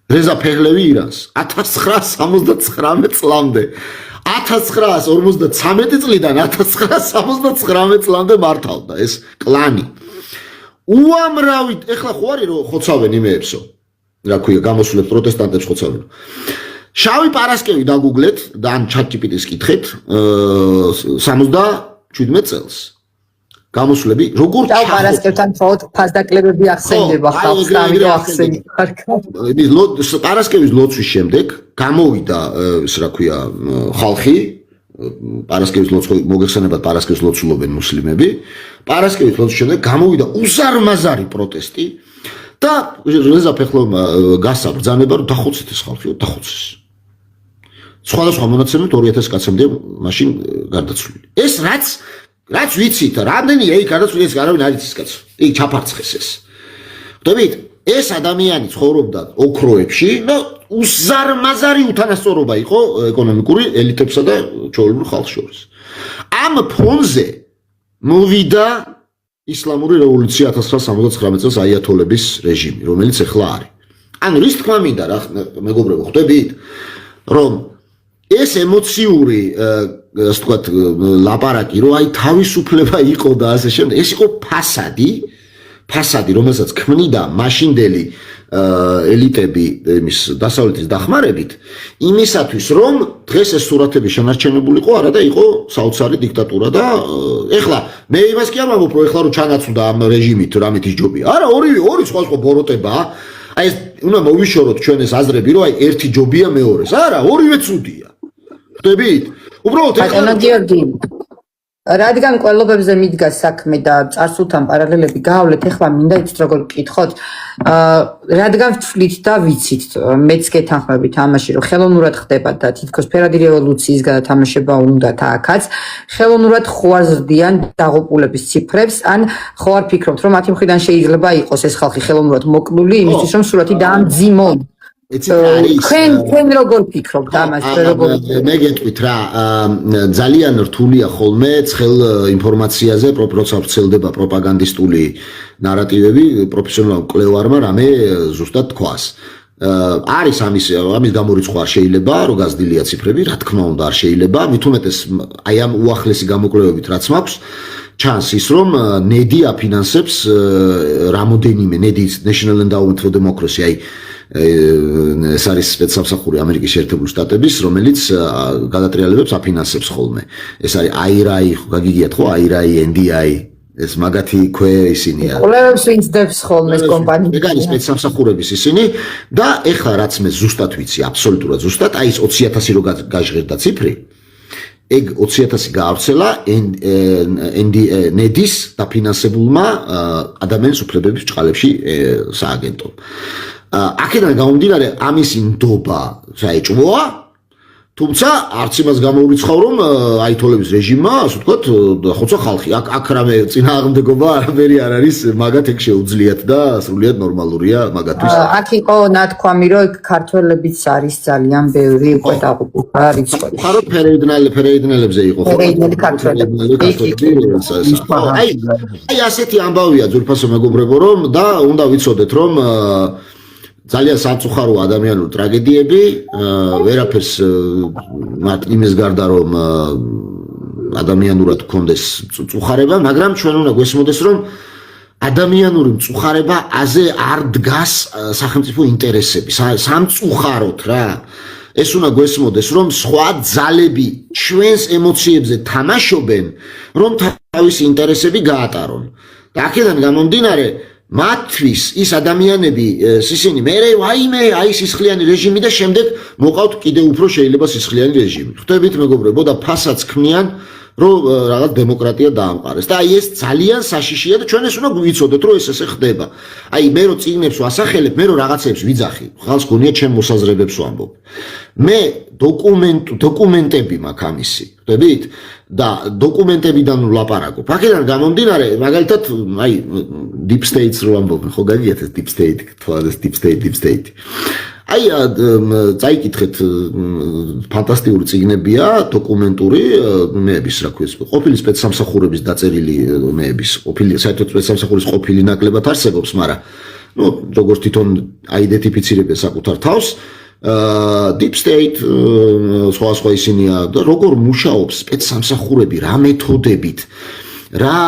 რეზა ფეხლევი ირანს 1979 წლამდე. 1953 წლიდან 1979 წლამდე მართავდა ეს კლანი. უამრავი, ეხლა ხო არის რომ ხოცავენ იმეებსო. რა ქვია, გამოსვლებს პროტესტანტებს ხოცავენ. შავი პარასკევი დაგუგლეთ და ან ChatGPT-ს კითხეთ 77 წელს. გამოსვლები როგორ Წავ პარასკევთან მხოლოდ ფასდაკლებები ახსენდება ხალხს ამიტომ ახსენე. პარასკევის ლოცვის შემდეგ გამოვიდა ის რა ქვია ხალხი პარასკევის ლოცვა მოგეხსენებათ პარასკევის ლოცულობენ მუსლიმები პარასკევის ლოცვის შემდეგ გამოვიდა უზარმაზარი პროტესტი და რეზა ფეხლოვმა გასცა ბრძანება რომ დახოცეთ ეს ხალხი დახოცეს სხვადასხვა მონაცემებით 2000 კაცამდე მაშინ გარდაცვლილი ეს რაც ვიცით რამდენი ეგ გარდაცვლილი ეს არავინ არ იცის კაცო იქ ჩაფარცხეს ეს ხვდებით ეს ადამიანი ცხოვრობდა ოქროებში და უზარმაზარი უთანასწორობა იყო ეკონომიკური ელიტებსა და ჩვეულებრივ ხალხს შორის ამ ფონზე მოვიდა ისლამური რევოლუცია 1979 წელს აიათოლების რეჟიმი რომელიც ახლა არის ანუ რის თქმა მინდა რა მეგობრებო ხვდებით რომ ეს ემოციური ასე ვთქვათ ლაპარაკი რომ აი თავისუფლება იყო და ასე შემდეგ ეს იყო ფასადი რომელსაც ქმნიდა მაშინდელი ელიტები იმის დასავლეთის დახმარებით იმისათვის რომ დღეს ეს სურათები შენარჩენებულიყო არა და იყო საოცარი დიქტატურა და ეხლა მე იმას კი არ ვამბობ რომ ეხლა რომ ჩანაცვლა ამ რეჟიმით რამით ის ჯობია არა ორი სხვა ბოროტებაა აი ეს უნდა მოვიშოროთ ჩვენ ეს აზრები რომ აი ერთი ჯობია მეორეს არა ორივე ცუდია ხვდებით უბრალოდ ეხლა გიორგი რადგან ყველობებზე მიდგა საქმე და წარსულთან პარალელები გავავლეთ ეხლა მინდა იცით როგორ გკითხოთ რადგან ვთვლით და ვიცით მეც გეთანხმებით ამაში რომ ხელოვნურად ხდება და თითქოს ფერადი რევოლუციის გადათამაშება უნდათ აქაც ხელოვნურად ხო არ ზრდიან დაღუპულების ციფრებს ან ხო არ ფიქრობთ რომ მათი მხრიდან შეიძლება იყოს ეს ხალხი ხელოვნურად მოკლული იმისთვის რომ სურათი დაამძიმონ თქვენ როგორ ფიქრობთ ამას მე გეტყვით რა ძალიან რთულია ხოლმე ცხელ ინფორმაციაზე როცა ვრცელდება პროპაგანდისტული ნარატივები პროფესიონალ მკვლევარმა რამე ზუსტად თქვას არის ამის გამორიცხვა არ შეიძლება რომ გაზრდილია ციფრები რა თქმა უნდა არ შეიძლება მით უმეტეს აი ამ უახლესი გამოკვლევებით რაც მაქვს ჩანს ის რომ ნედი აფინანსებს რამოდენიმე ნედის National Endowment for Democracy აი ეს არის სპეცსამსახური ამერიკის შეერთებული შტატების რომელიც გადატრიალებებს აფინანსებს ხოლმე ეს არის IRI გაგიგიათ ხო IRI NDI ეს მაგათი ქვე ისინია ყველებს ვინცდებს ხოლმე ეს კომპანია ეგ არის სპეცსამსახურების ისინი და ეხლა რაც მე ზუსტად ვიცი აბსოლუტურად ზუსტად აი ეს 20000 რო გაჟღერდა ციფრი ეგ 20000 გაავრცელა ნედის დაფინანსებულმა ადამიანის უფლებების ბრჭყალებში სააგენტომ აქედან გამომდინარე ამის ნდობა საეჭვოა თუმცა არც იმას გამოურიცხავ რომ აითოლების რეჟიმმა ასე ვთქვათ ხოცა ხალხი აქ რამე წინააღმდეგობა არაფერი არ არის მაგათ ეგ შეუძლიათ და სრულიად ნორმალურია მაგათთვის აქ იყო ნათქვამი რომ ქართველებიც არის ძალიან ბევრი უკვე დაღუპული არის ხარო ფერეიდნელებზე იყო ხო აი ასეთი ამბავია ძვირფასო მეგობრებო რომ და უნდა ვიცოდეთ რომ ძალიან სამწუხარო ადამიანური ტრაგედიები ვერაფერს მათ იმის გარდა რომ ადამიანურად გქონდეს მწუხარება მაგრამ ჩვენ უნდა გვესმოდეს რომ ადამიანური მწუხარება აზე არ დგას სახელმწიფო ინტერესები სამწუხაროდ რა ეს უნდა გვესმოდეს რომ სხვა ძალები ჩვენს ემოციებზე თამაშობენ რომ თავისი ინტერესები გაატარონ და აქედან გამომდინარე მათთვის ის ადამიანები ისინი მერე ვაიმე აი სისხლიანი რეჟიმი და შემდეგ მოყავთ კიდე უფრო შეიძლება სისხლიანი რეჟიმი ხვდებით მეგობრებო და ფასაც ქმნიან რომ რაღაც დემოკრატია დაამყარეს და აი ეს ძალიან საშიშია და ჩვენ ეს უნდა ვიცოდეთ რომ ეს ესე ხდება აი მე რო წიგნებს ვასახელებ მე რო რაღაცებს ვიძახი ხალხს გონია ჩემ მოსაზრებებს ვამბობ მე დოკუმენტები მაქვს ამისი ხვდებით და დოკუმენტებიდან ვლაპარაკობ აქედან გამომდინარე მაგალითად აი deep states რო ამბობენ ხო გაგიათ ეს deep state თვალეს deep state აი წაიკითხეთ ფანტასტიკური წიგნებია დოკუმენტური მეების რა ქვია ყოფილი სპეცსამსახურების დაწერილი მეების ყოფილი საერთოდ სპეცსამსახურის ყოფილი ნაკლებად არსებობს მაგრამ ну როგორც თვითონ აიდენტიფიცირებენ საკუთარ თავს deep state სხვა ისინია და როგორ მუშაობს სპეცსამსახურები რა მეთოდებით რა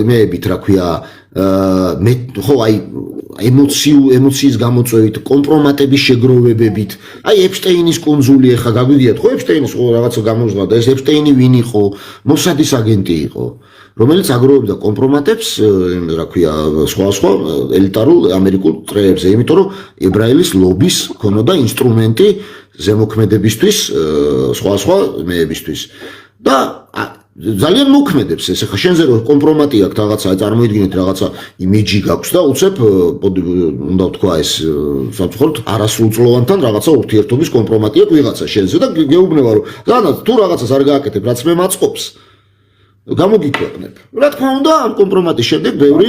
მეებით რა ქვია ხო აი ემოციის გამოწვევით კომპრომატების შეგროვებებით აი ეპშტეინის კუნძული ახლა გაგვიგიათ ხო ეპშტეინის ხო რაღაცა გამოვზღვა და ეს ეპშტეინი ვინ იყო მოსადის აგენტი იყო რომელიც აგროვებდა კომპრომატებს, რა ქვია, სხვა ელიტარულ ამერიკულ წრეებზე, იმიტომ რომ ებრაელის ლობის ქონოდა ინსტრუმენტი ზემოქმედებისთვის, სხვა მეებისთვის. და ძალიან მოქმედებს ეს. ახლა შენზე რომ კომპრომატი აქვს რაღაცა, წარმოიდგინეთ რაღაცა იმიჯი გაქვს და უცებ უნდა ვთქვა ეს სამწუხაროდ არასრულწლოვანთან რაღაცა ურთიერთობის კომპრომატი აქვს ვიღაცა შენზე და გეუბნება რომ ზანაც თუ რაღაცას არ გააკეთებ, რაც მე მაწყობს, გამოგიქვეყნებ. რა თქმა უნდა, ამ კომპრომატის შემდეგ ბევრი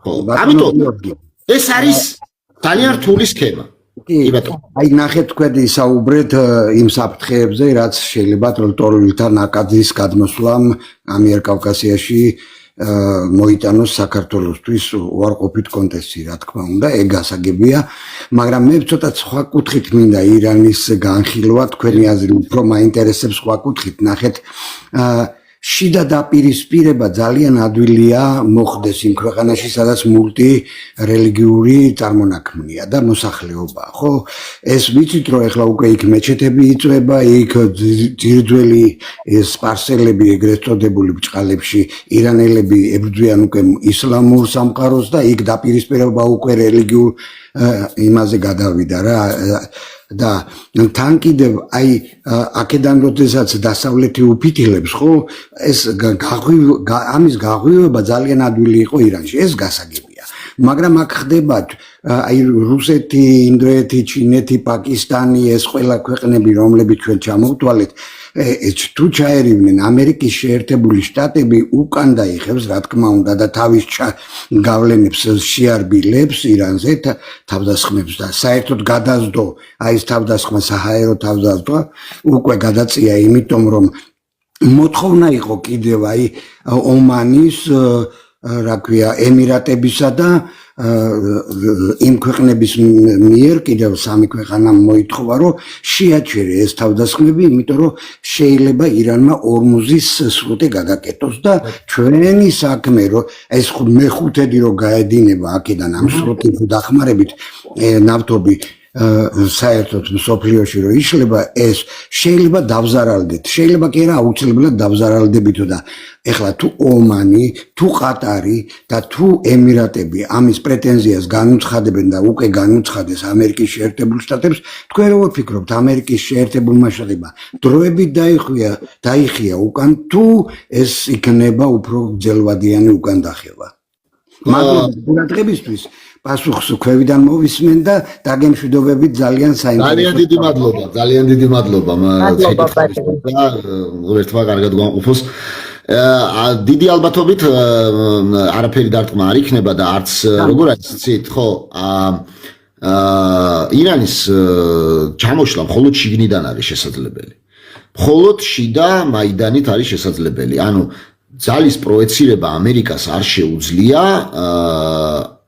ხო, ამიტომ ეს არის ძალიან რთული სქემა. აი ნახეთ თქვენ ისაუბრეთ იმ საფრთხეებზე, რაც შეიძლება ტორილთა ნაკადის გადმოსვლამ ამიერკავკასიაში მოიტანოს საქართველოსთვის უარყოფით კონტექსტი, რა თქმა უნდა, ეგ გასაგებია, მაგრამ მე ცოტა სხვა კუთხით მინდა ირანის განხილვა, თქვენი აზრი უფრო მაინტერესებს სხვა კუთხით. ნახეთ, შიდა დაპირისპირება ძალიან ადვილია მოხდეს იმ ქვეყანაში, სადაც მულტირელიგიური წარმონაქმნია და მოსახლეობა, ხო? ეს ვიცით, რომ ეხლა უკვე იქ მეჩეთები იწვება, იქ ძირძველი სპარსელები, ეგრეთ წოდებული ბჭყალებში, ირანელები ებრძვიან უკვე ისლამურ სამყაროს და იქ დაპირისპირება უკვე რელიგიურ იმაზე გადავიდა რა. და თან კიდევ აი აქედან როდესაც დასავლეთი უფითილებს, ხო, ეს ამის გაღვივება ძალიან ადვილი იყო ირანში, ეს გასაგებია. მაგრამ აქ ხდება აი რუსეთი, ინდოეთი, ჩინეთი, პაკისტანი, ეს ყველა ქვეყნები, რომლებიც ჩვენ ჩამოვთვალეთ, თუ ჩაერივნენ ამერიკის შეერთებული შტატები უკან დაიხევს, რა თქმა უნდა, და თავის გავლენებს შეარბილებს ირანზე თავდასხმებს და საერთოდ გადაზდო აი ეს თავდასხმა, საჰაერო თავდასხმა უკვე გადაწია, იმიტომ რომ მოთხოვნა იყო კიდევ აი ომანის, რა ქვია, ემირატებისა და იმ ქვეყნების მიერ კიდევ სამი ქვეყანამ მოითხოვა, რომ შეაჩერე ეს თავდასხმები, იმიტომ რომ შეიძლება ირანმა ორმუზის სრუტე გადაკეტოს და ჩვენი საქმე, რომ ეს მეხუთედი რომ გაედინება აქედან ამ სრუტის დახმარებით ნავთობი საერთოდ მსოფლიოში რომ იშლება, ეს შეიძლება დავზარალდეთ, შეიძლება კი არა აუცილებლად დავზარალდებითო და ეხლა თუ ომანი, თუ ყატარი და თუ ემირატები ამის პრეტენზიას განუცხადებენ და უკვე განუცხადეს ამერიკის შეერთებულ შტატებს, თქვენ როგორ ფიქრობთ, ამერიკის შეერთებულმა შტატებმა დროებით დაიხია უკან, თუ ეს იქნება უფრო გრძელვადიანი უკან დახევა? მაგრამ ყურადღებისთვის პასუხს ქვევიდან მოვისმენ და დაგემშვიდობებით ძალიან საინტერესო. ძალიან დიდი მადლობა. ღმერთმა კარგად გვამყოფოს. დიდი ალბათობით არაფერი დარტყმა არ იქნება და არც როგორ არის იცით, ხო, ირანის ჩამოშლა მხოლოდ შიგნიდან არის შესაძლებელი. მხოლოდ შიდა მაიდანით არის შესაძლებელი. ანუ ძალის პროექცირება ამერიკას არ შეუძლია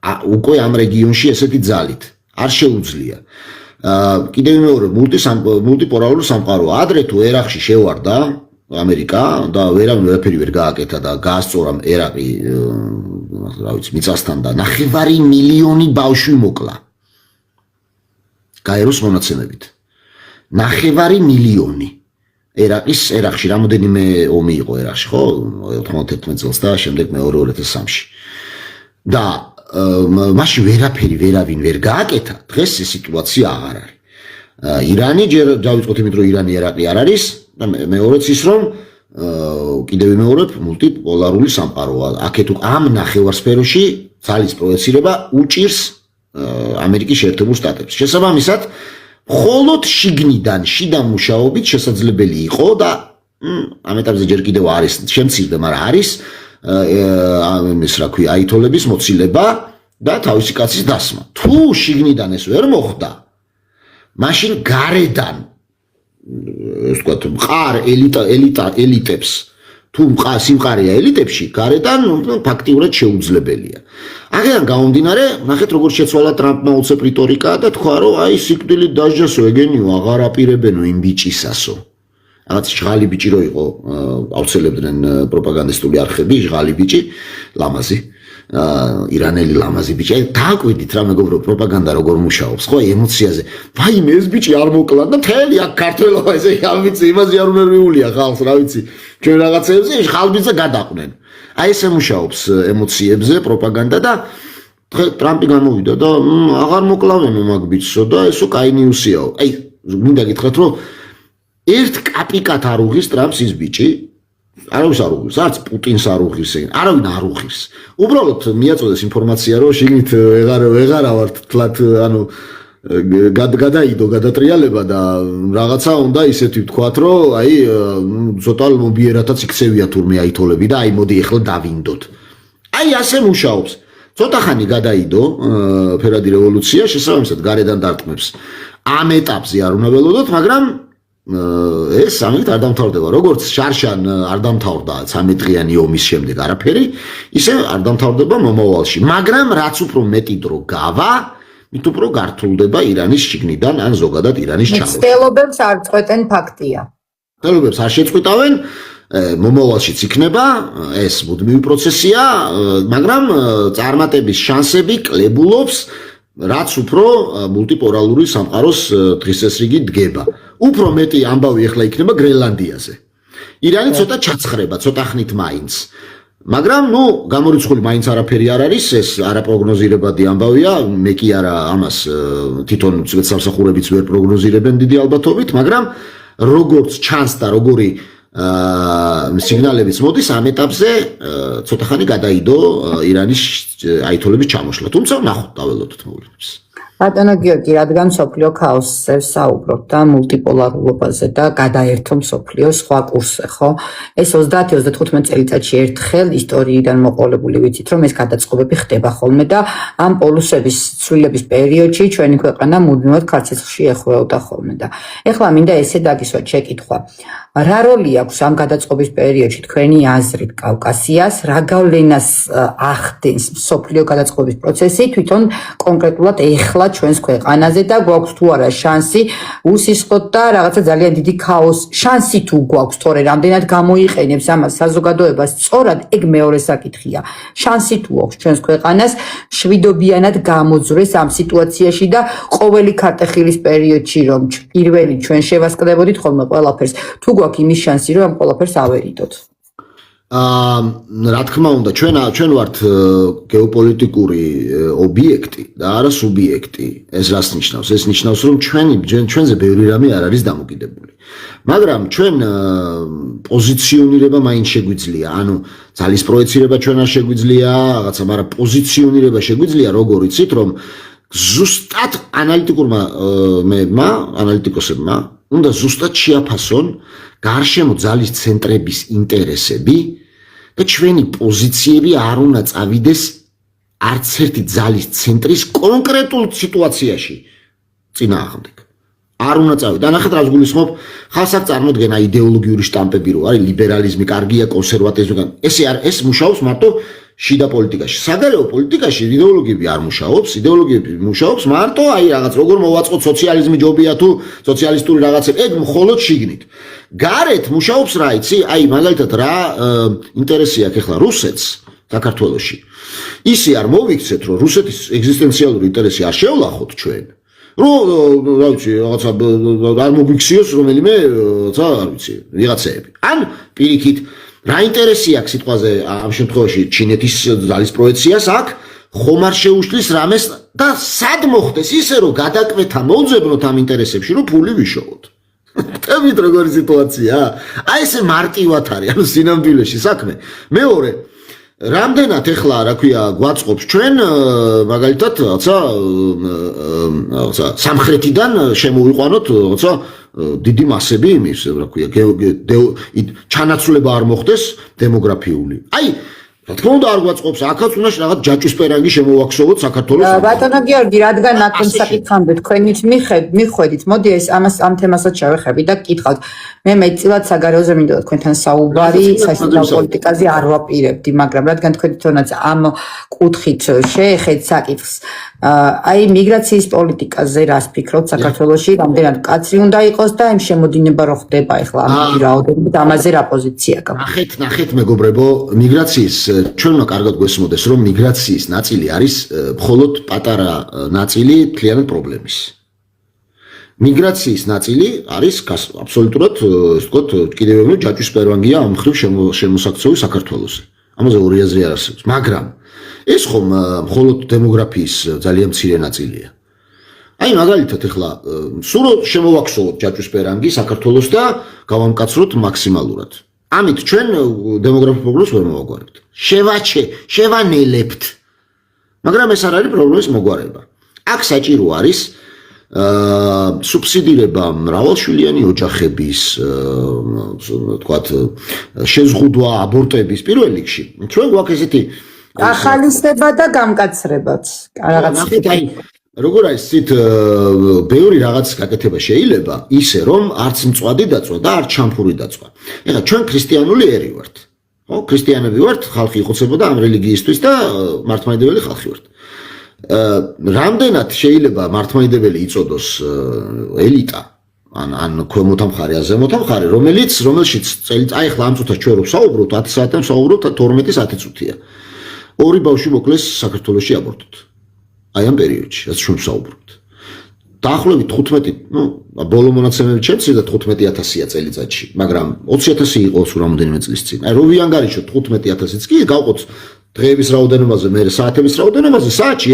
უკვე ამ რეგიონში ესეთი ძალით. არ შეუძლია. კიდევ მეორე მულტიპოლარული სამყარო. ადრე თუ ერაყში შევარდა ამერიკა და ვერაფერი ვერ გააკეთა და გაასწორა ერაყი, რა ვიცი, მიწასთან და 9 მილიონი ბავშვი მოკლა. გაეროს მონაცემებით. 9 მილიონი. ერაყში რამოდენიმე ომი იყო ერაყში, ხო? 91 წელს და შემდეგ მეორე 2003-ში. და მაშინ ვერავინ ვერ გააკეთა. დღეს ეს სიტუაცია აღარ არის. ირანი ჯერ დავიწყოთ იმით, რომ ირანი ერაყი არ არის და მეორეც ის, რომ კიდევ ვიმეორებ, მულტიპოლარული სამყაროა. აქეთ ამ ნახევარსფეროში ძალის პროექცირება უჭირს ამერიკის შეერთებულ შტატებს. შესაბამისად, მხოლოდ შიგნიდან, შიდა მუშაობით შესაძლებელი იყო და ამ ეტაპზე ჯერ კიდევ არის შემცირდა, მაგრამ არის ეს რა ქვია, აითოლების მოცილება და თავისი კაცის დასმა. თუ შიგნიდან ეს ვერ მოხდა, მაშინ გარედან ეს თქვა მყარ ელიტებს თუ სიმყარეა ელიტებში, გარედან ფაქტიურად შეუძლებელია. აქედან გამომდინარე, ნახეთ როგორ შეცვალა ტრამპმა უცებ რიტორიკა და თქვა, რომ აი სიკვდილით დასჯასო ეგენიო, აღარ აპირებენო იმ ბიჭისასო. რაღაც ჟღალი ბიჭი რო იყო, აუცელებდნენ პროპაგანდისტული არხები, ჟღალი ბიჭი, ლამაზი. ირანელი ლამაზი ბიჭი. დააკვირდით რა მეგობრო პროპაგანდა როგორ მუშაობს, ხო, ემოციაზე. ვაიმე ეს ბიჭი არ მოკლა და მთელი აქ ქართველობა ესე არ ვიცი, იმაზე არ უნერვიულია ხალხს, რა ვიცი. ჩვენ რაღაცებზე ხალბიძე გადაყვნენ. აი ესე მუშაობს ემოციებზე პროპაგანდა და ტრამპი გამოვიდა და აღარ მოკლავენ მაგ ბიჭსო და ესო კაი ნიუსიაო. აი მინდა გითხრათ რომ ერთ კაპიკად არ უღის ტრამპს ის ბიჭი არავის არ უღირს, არც პუტინს არ უღირს, არავინ არ უღირს. უბრალოდ მიაწოდეს ინფორმაცია, რომ შიგნით ვეღარა ვართ თლათ, ანუ გადაიდო გადატრიალება და რაღაცა უნდა ისეთი ვთქვათ, რომ აი ცოტა მობიერათაც იქცევია თურმე აითოლები და აი მოდი ეხლა დავინდოთ. აი ასე მუშაობს. ცოტა ხანი გადაიდო ფერადი რევოლუცია, შესაბამისად გარედან დარტყმებს. ამ ეტაპზე არ უნდა ველოდოთ, მაგრამ ეს ამით არ დამთავრდება. როგორც შარშან არ დამთავრდა 13 დღიანი ომის შემდეგ არაფერი, ისე არ დამთავრდება მომავალში. მაგრამ რაც უფრო მეტი დრო გავა, მით უფრო გართულდება ირანის შიგნიდან ან ზოგადად ირანის ჩამოშლა. მცდელობებს არ წყვეტენ ფაქტია. მცდელობებს არ შეწყვეტავენ, მომავალშიც იქნება, ეს მუდმივი პროცესია, მაგრამ წარმატების შანსები კლებულობს, რაც უფრო მულტიპოლარული სამყაროს დღის წესრიგი დგება. უფრო მეტი ამბავი ახლა იქნება გრენლანდიაზე. ირანი ცოტა ჩაცხრება, ცოტა ხნით მაინც. მაგრამ ნუ გამორიცხული მაინც არაფერი არ არის, ეს არაპროგნოზირებადი ამბავია, მე კი არა ამას თვითონ სამსახურებიც ვერ პროგნოზირებენ დიდი ალბათობით, მაგრამ როგორც ჩანს და როგორი სიგნალებიც მოდის ამ ეტაპზე ცოტა ხანი გადაიდო ირანის აითოლების ჩამოშლა. თუმცა ნახოთ დაველოდოთ მოვლენებს. ბატონო გიორგი, რადგან მსოფლიო ქაოსზე საუბრობთ და მულტიპოლარულობაზე და გადაერთო მსოფლიო სხვა კურსზე, ხო? ეს 30-35 წელიწადში ერთხელ ისტორიიდან მოყოლებული ვიცით, რომ ეს გადაწყობები ხდება ხოლმე და ამ პოლუსების ცვლილების პერიოდში ჩვენი ქვეყანა მუდმივად ქარცეცხლში ეხვეოდა ხოლმე და ეხლა მინდა ესე დაგისვათ შეკითხვა. რა როლი აქვს ამ გადაწყობის პერიოდში თქვენი აზრით კავკასიას, რა გავლენას ახდენს მსოფლიო გადაწყობის პროცესი თვითონ კონკრეტულად ეხლა ჩვენს ქვეყანაზე და გვაქვს თუ არა შანსი უსისხლოდ და რაღაცა ძალიან დიდი ქაოს შანსი თუ გვაქვს თორე რამდენად გამოიყენებს ამას საზოგადოებას სწორად ეგ მეორე საკითხია შანსი თუ აქვს ჩვენს ქვეყანას შვიდობიანად გამოძვრეს ამ სიტუაციაში და ყოველი ქარტეხილის პერიოდში რომ პირველი ჩვენ შევასკდებოდით ხოლმე ყველაფერს თუ გვაქვს იმის შანსი რომ ამ ყველაფერს ავერიდოთ რა თქმა უნდა ჩვენ ვართ გეოპოლიტიკური ობიექტი და არა სუბიექტი ეს რას ნიშნავს ეს ნიშნავს რომ ჩვენზე ბევრი რამე არ არის დამოკიდებული მაგრამ ჩვენ პოზიციონირება მაინც შეგვიძლია ანუ ძალის პროექცირება ჩვენ არ შეგვიძლია რაღაცა მაგრამ პოზიციონირება შეგვიძლია როგორ იცით რომ ზუსტად ანალიტიკოსებმა უნდა ზუსტად შეაფასონ გარშემო ძალის ცენტრების ინტერესები და ჩვენი პოზიციები არ უნდა წავიდეს არც ერთი ძალის ცენტრის კონკრეტულ სიტუაციაში წინააღმდეგ. არ უნდა წავიდეს. ნახეთ რას გულისხმობ, ხალხს აქ წარმოდგენა იდეოლოგიური შტამპები რო არის ლიბერალიზმი, კარგია, კონსერვატიზმი, ეს მუშაობს მარტო შიდა პოლიტიკაში. საგარეო პოლიტიკაში იდეოლოგიები არ მუშაობს, იდეოლოგიები მუშაობს მარტო აი რაღაც როგორ მოვაწყოთ სოციალიზმი ჯობია თუ სოციალისტური რაღაცები, ეგ მხოლოდ შიგნით. გარეთ მუშაობს რა იცი, აი მაგალითად რა ინტერესი აქვს ახლა რუსეთს საქართველოში. ისი არ მოვიქცეთ რომ რუსეთის ეგზისტენციალური ინტერესი არ შევლახოთ ჩვენ. რა ვიცი, რაღაცა არ მოგვიქციოს რომელიმე, რა ვიცი, ვიღაცეები. ან პირიქით რა ინტერესი აქვს სიტყვაზე ამ შემთხვევაში ჩინეთის ძალის პროექციას აქ ხომ არ შეუშლის რამეს და სად მოხდეს ისე რომ გადაკვეთა მოუძებნოთ ამ ინტერესებში რომ ფული ვიშოვოთ. თემით როგორი სიტუაცია? აი ესე მარტივად არის, ანუ სინამდვილეში საქმე. მეორე რამდენად ახლა რა ქვია გვაწყობს ჩვენ მაგალითად რაცა სამხრეთიდან შემოვიყვანოთ რაცა დიდი მასები იმის რა ქვია ჩანაცვლება არ მოხდეს დემოგრაფიული. აი რა თქმა უნდა არ გვაწყობს აქაც უნდა რაღაც ჯაჭვისპერანგი შემოვაქსოვოთ საქართველოს. ბატონო გიორგი, რადგან აქ საკითხამდე თქვენით მიხვედით, მოდი ეს ამ თემასაც შევეხები და გკითხავთ. მე მეტწილად საგარეოზე მინდოდა თქვენთან საუბარი, სასწავლო პოლიტიკაზე არ ვაპირებდი, მაგრამ რადგან თქვენ თვითონაც ამ კუთხით შეეხეთ საკითხს, აი მიგრაციის პოლიტიკაზე რას ფიქრობთ საქართველოში, რამდენად კაცრი უნდა იყოს და იმ შემოდინება რო ხდება ახლა ამ რაოდენობით ამაზე რა პოზიცია გაქვთ? ნახეთ მეგობრებო, მიგრაციის ჩვენმა კარგად გვესმოდეს, რომ მიგრაციის ნაწილი არის მხოლოდ პატარა ნაწილი მთლიანად პრობლემის. მიგრაციის ნაწილი არის აბსოლუტურად, ასე ვთქვათ, კიდევ ერთი ჯაჭვისპერვანგია ამ მხრივ შემოსაქცევი საქართველოს. ამაზე ორი აზრი არ არსებობს, მაგრამ ეს ხომ მხოლოდ დემოგრაფიის ძალიან მცირე ნაწილია. აი მაგალითად ახლა სულ შემოვაქსოვოთ ჯაჭვისპერანგი საქართველოს და გავამკაცროთ მაქსიმალურად. ამით ჩვენ დემოგრაფიულ პრობლემას ვერ მოვაგვარებთ. შევანელებთ. მაგრამ ეს არ არის პრობლემის მოგვარება. აქ საჭირო არის სუბსიდირება მრავალშვილიანი ოჯახების, თქვათ, შეზღუდვა აბორტების პირველ რიგში. ჩვენ გვაქვს ესეთი ახალისება და გამკაცრებაც. რაღაც როგორ არის ცით ბევრი რაღაც გაკეთება შეიძლება ისე რომ არც მწვადი დაწვა და არც შამფური დაწვა. ეხლა ჩვენ ქრისტიანული ერი ვართ. ხო, ქრისტიანები ვართ, ხალხი იხოცებოდა ამ რელიგიისთვის და მართლმადიდებელი ხალხი ვართ. რამდენად შეიძლება მართლმადიდებელი იწოდოს ელიტა ან ქვემოთა მხარე, ან ზემოთა მხარე, რომელშიც აი ახლა ამ წუთას ჩვენ რო ვსაუბრობთ, 10 საათთან ვსაუბრობთ, 12 წუთია. ორი ბავშვი მოკლეს საქართველოში აბორტით. აი ამ პერიოდში, რაც ჩვენ ვსაუბრობთ. დაახლოებით 15, ბოლო მონაცემები ჩემცი და 15000-ია წელიწადში, მაგრამ 20000 იყო სულ რამოდენიმე წლის წინ. აი რო ვიანგარიშოთ 15000-იც კი გავყოთ დღეების რაოდენობაზე, მე საათების რაოდენობაზე, საათში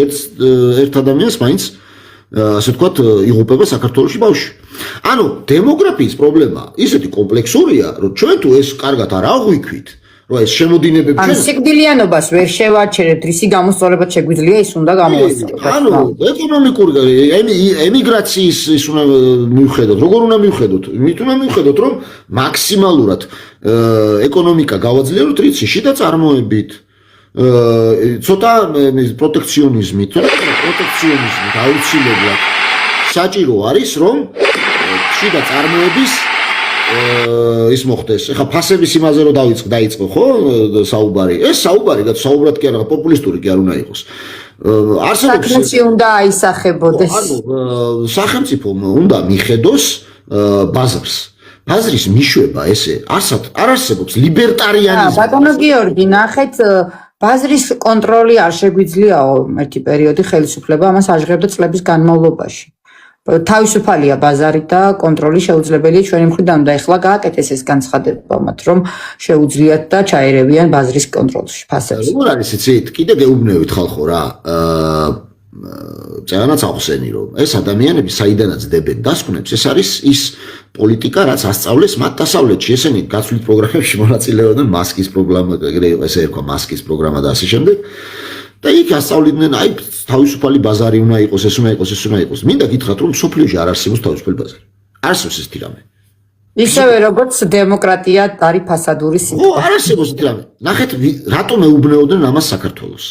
ერთ ადამიანს მაინც ასე ვთქვათ, იღუპება საქართველოში ბავშვი. ანუ დემოგრაფიის პრობლემა ისეთი კომპლექსურია, რომ ჩვენ თუ ეს კარგად არ აღვიქვით, რომ ეს შემოდინებები ანუ სიკვდილიანობას ვერ შევაჩერებთ, ისი გამოსწორებად შეგვიძლია ის უნდა გამოვასწოროთ. ანუ ეკონომიკური ემიგრაციის ის უნდა მივხედოთ, როგორ უნდა მივხედოთ? იმით უნდა მივხედოთ, რომ მაქსიმალურად ეკონომიკა გავაძლიეროთ რიცი შიდა წარმოებით. ცოტა პროტექციონიზმით აუცილებლად საჭირო არის რომ შიდა წარმოების ის მოხდეს. ეხლა ფასების იმაზე რომ დაიწყო ხო საუბარი. ეს საუბარი და საუბრად კი არა, პოპულისტური კი არ უნდა იყოს. არსებობს საკმაოდ უნდა აისახებოდეს. ანუ სახელმწიფო უნდა მიხედოს ბაზარს. ბაზრის მიშვება ესე არ არსებობს ლიბერტარიანიზმი. ბატონო გიორგი, ნახეთ ბაზრის კონტროლი არ შეგვიძლიაო ერთი პერიოდი ხელისუფლება ამას აჟღერებდა წლების განმავლობაში. თავისუფალია ბაზარი და კონტროლი შეუძლებელია ჩვენი მხრიდან და ეხლა გააკეთეს ეს განცხადება მათ რომ შეუძლიათ და ჩაერევიან ბაზრის კონტროლში ფასებს. როგორ არის იცით? კიდე გეუბნევით ხალხო რა. წერანაც ახსენი რომ ეს ადამიანები საიდანაც დებენ დასკვნებს, ეს არის ის პოლიტიკა, რაც ასწავლეს მათ დასავლეთში. ესენი გაცვლით პროგრამებში მონაწილეობდნენ მასკის პროგრამა, ესე ერქვა მასკის პროგრამა და ასე შემდეგ. და იქ ასწავლიდნენ, აი თავისუფალი ბაზარი უნდა იყოს, ეს უნდა იყოს, ეს უნდა იყოს. მინდა გითხრათ, რომ სოფლიოში არ არსებობს თავისუფალი ბაზარი. არსებობს ეს თირამე. ისევე როგორც დემოკრატია არის ფასადური სიტყვა. ო, არ არსებობს თირამე. ნახეთ, რატომ ეუბნეოდნენ ამას საქართველოს?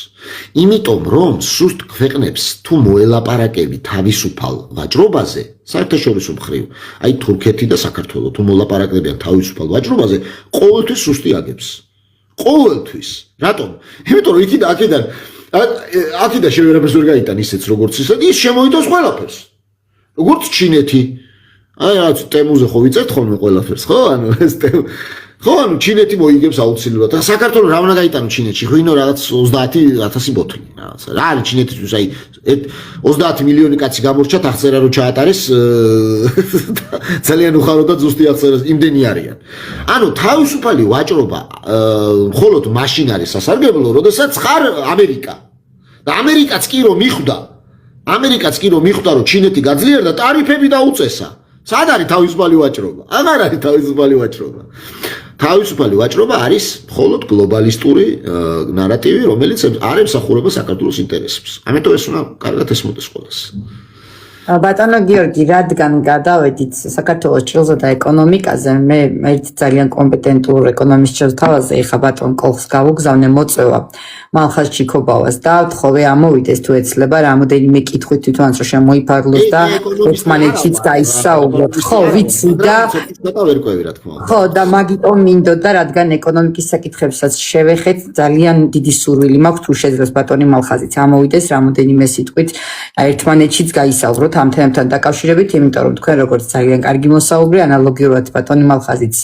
იმიტომ, რომ სუსტ ქვეყნებს თუ მოელაპარაკები თავისუფალ ვაჭრობაზე, საერთაშორისო მხრივ, აი თურქეთი და საქართველო თუ მოლაპარაკებიან თავისუფალ ვაჭრობაზე, ყოველთვის სუსტი აგებს. ყოველთვის. რატომ? იმიტომ, რომ აქედან შევერაფერს ვერ გაიტან ისეც როგორც ისე, ის შემოიტანს ყველაფერს. როგორც ჩინეთი. აი რაც ტემუზე ხო ვიწერთ ხოლმე ყველაფერს, ხო? ანუ ეს ხო, ანუ ჩინეთი მოიგებს აუცილებლად. და საქართველოს რა უნდა გაიტანო ჩინეთში? ხო, ინო რაღაც 30000 ბოთლი, რაღაცა. რა არის ჩინეთისთვის აი 30 მილიონი კაცი გამორჩათ აღწერა რო ჩაატარეს ძალიან უხარო და ზუსტი აღწერა იმდენი არიან. ანუ თავისუფალი ვაჭრობა მხოლოდ მაშინ არის სასარგებლო, როდესაც ხარ ამერიკა. და ამერიკაც კი რომ მიხვდა, რომ ჩინეთი გაძლიერდა, ტარიფები დაუწესა. სად არის თავისუფალი ვაჭრობა? აღარ არის თავისუფალი ვაჭრობა. თავისუფალი ვაჭრობა არის მხოლოდ გლობალისტური ნარატივი, რომელიც არ ემსახურება საქართველოს ინტერესებს. ამიტომ ეს უნდა კარგად ესმოდეს ყველას. ბატონო გიორგი, რადგან გადავედით საქართველოს ჭრილზე და ეკონომიკაზე, მე ერთი ძალიან კომპეტენტურ ეკონომისტის თავაზე ეხა ბატონ კოლხს გავუგზავნე მოწვევა მალხაზ ჩიქობავას და ვთხოვე ამოვიდეს თუ ეცლება რამოდენიმე კითხვით თვითონაც რომ შემოიფარგლოს და ერთმანეთშიც გაისაუბროთ. ხო, ვიცი და ვერკვევი რა თქმა უნდა. ხო, და მაგიტომ მინდოდა, რადგან ეკონომიკის საკითხებსაც შევეხეთ, ძალიან დიდი სურვილი მაქვს თუ შეძლოს ბატონი მალხაზიც ამოვიდეს რამოდენიმე სიტყვით ერთმანეთშიც გაისაუბროთ ამ თემებთან დაკავშირებით, იმიტომ რომ თქვენ როგორც ძალიან კარგი მოსაუბრე, ანალოგიურად ბატონი მალხაზიც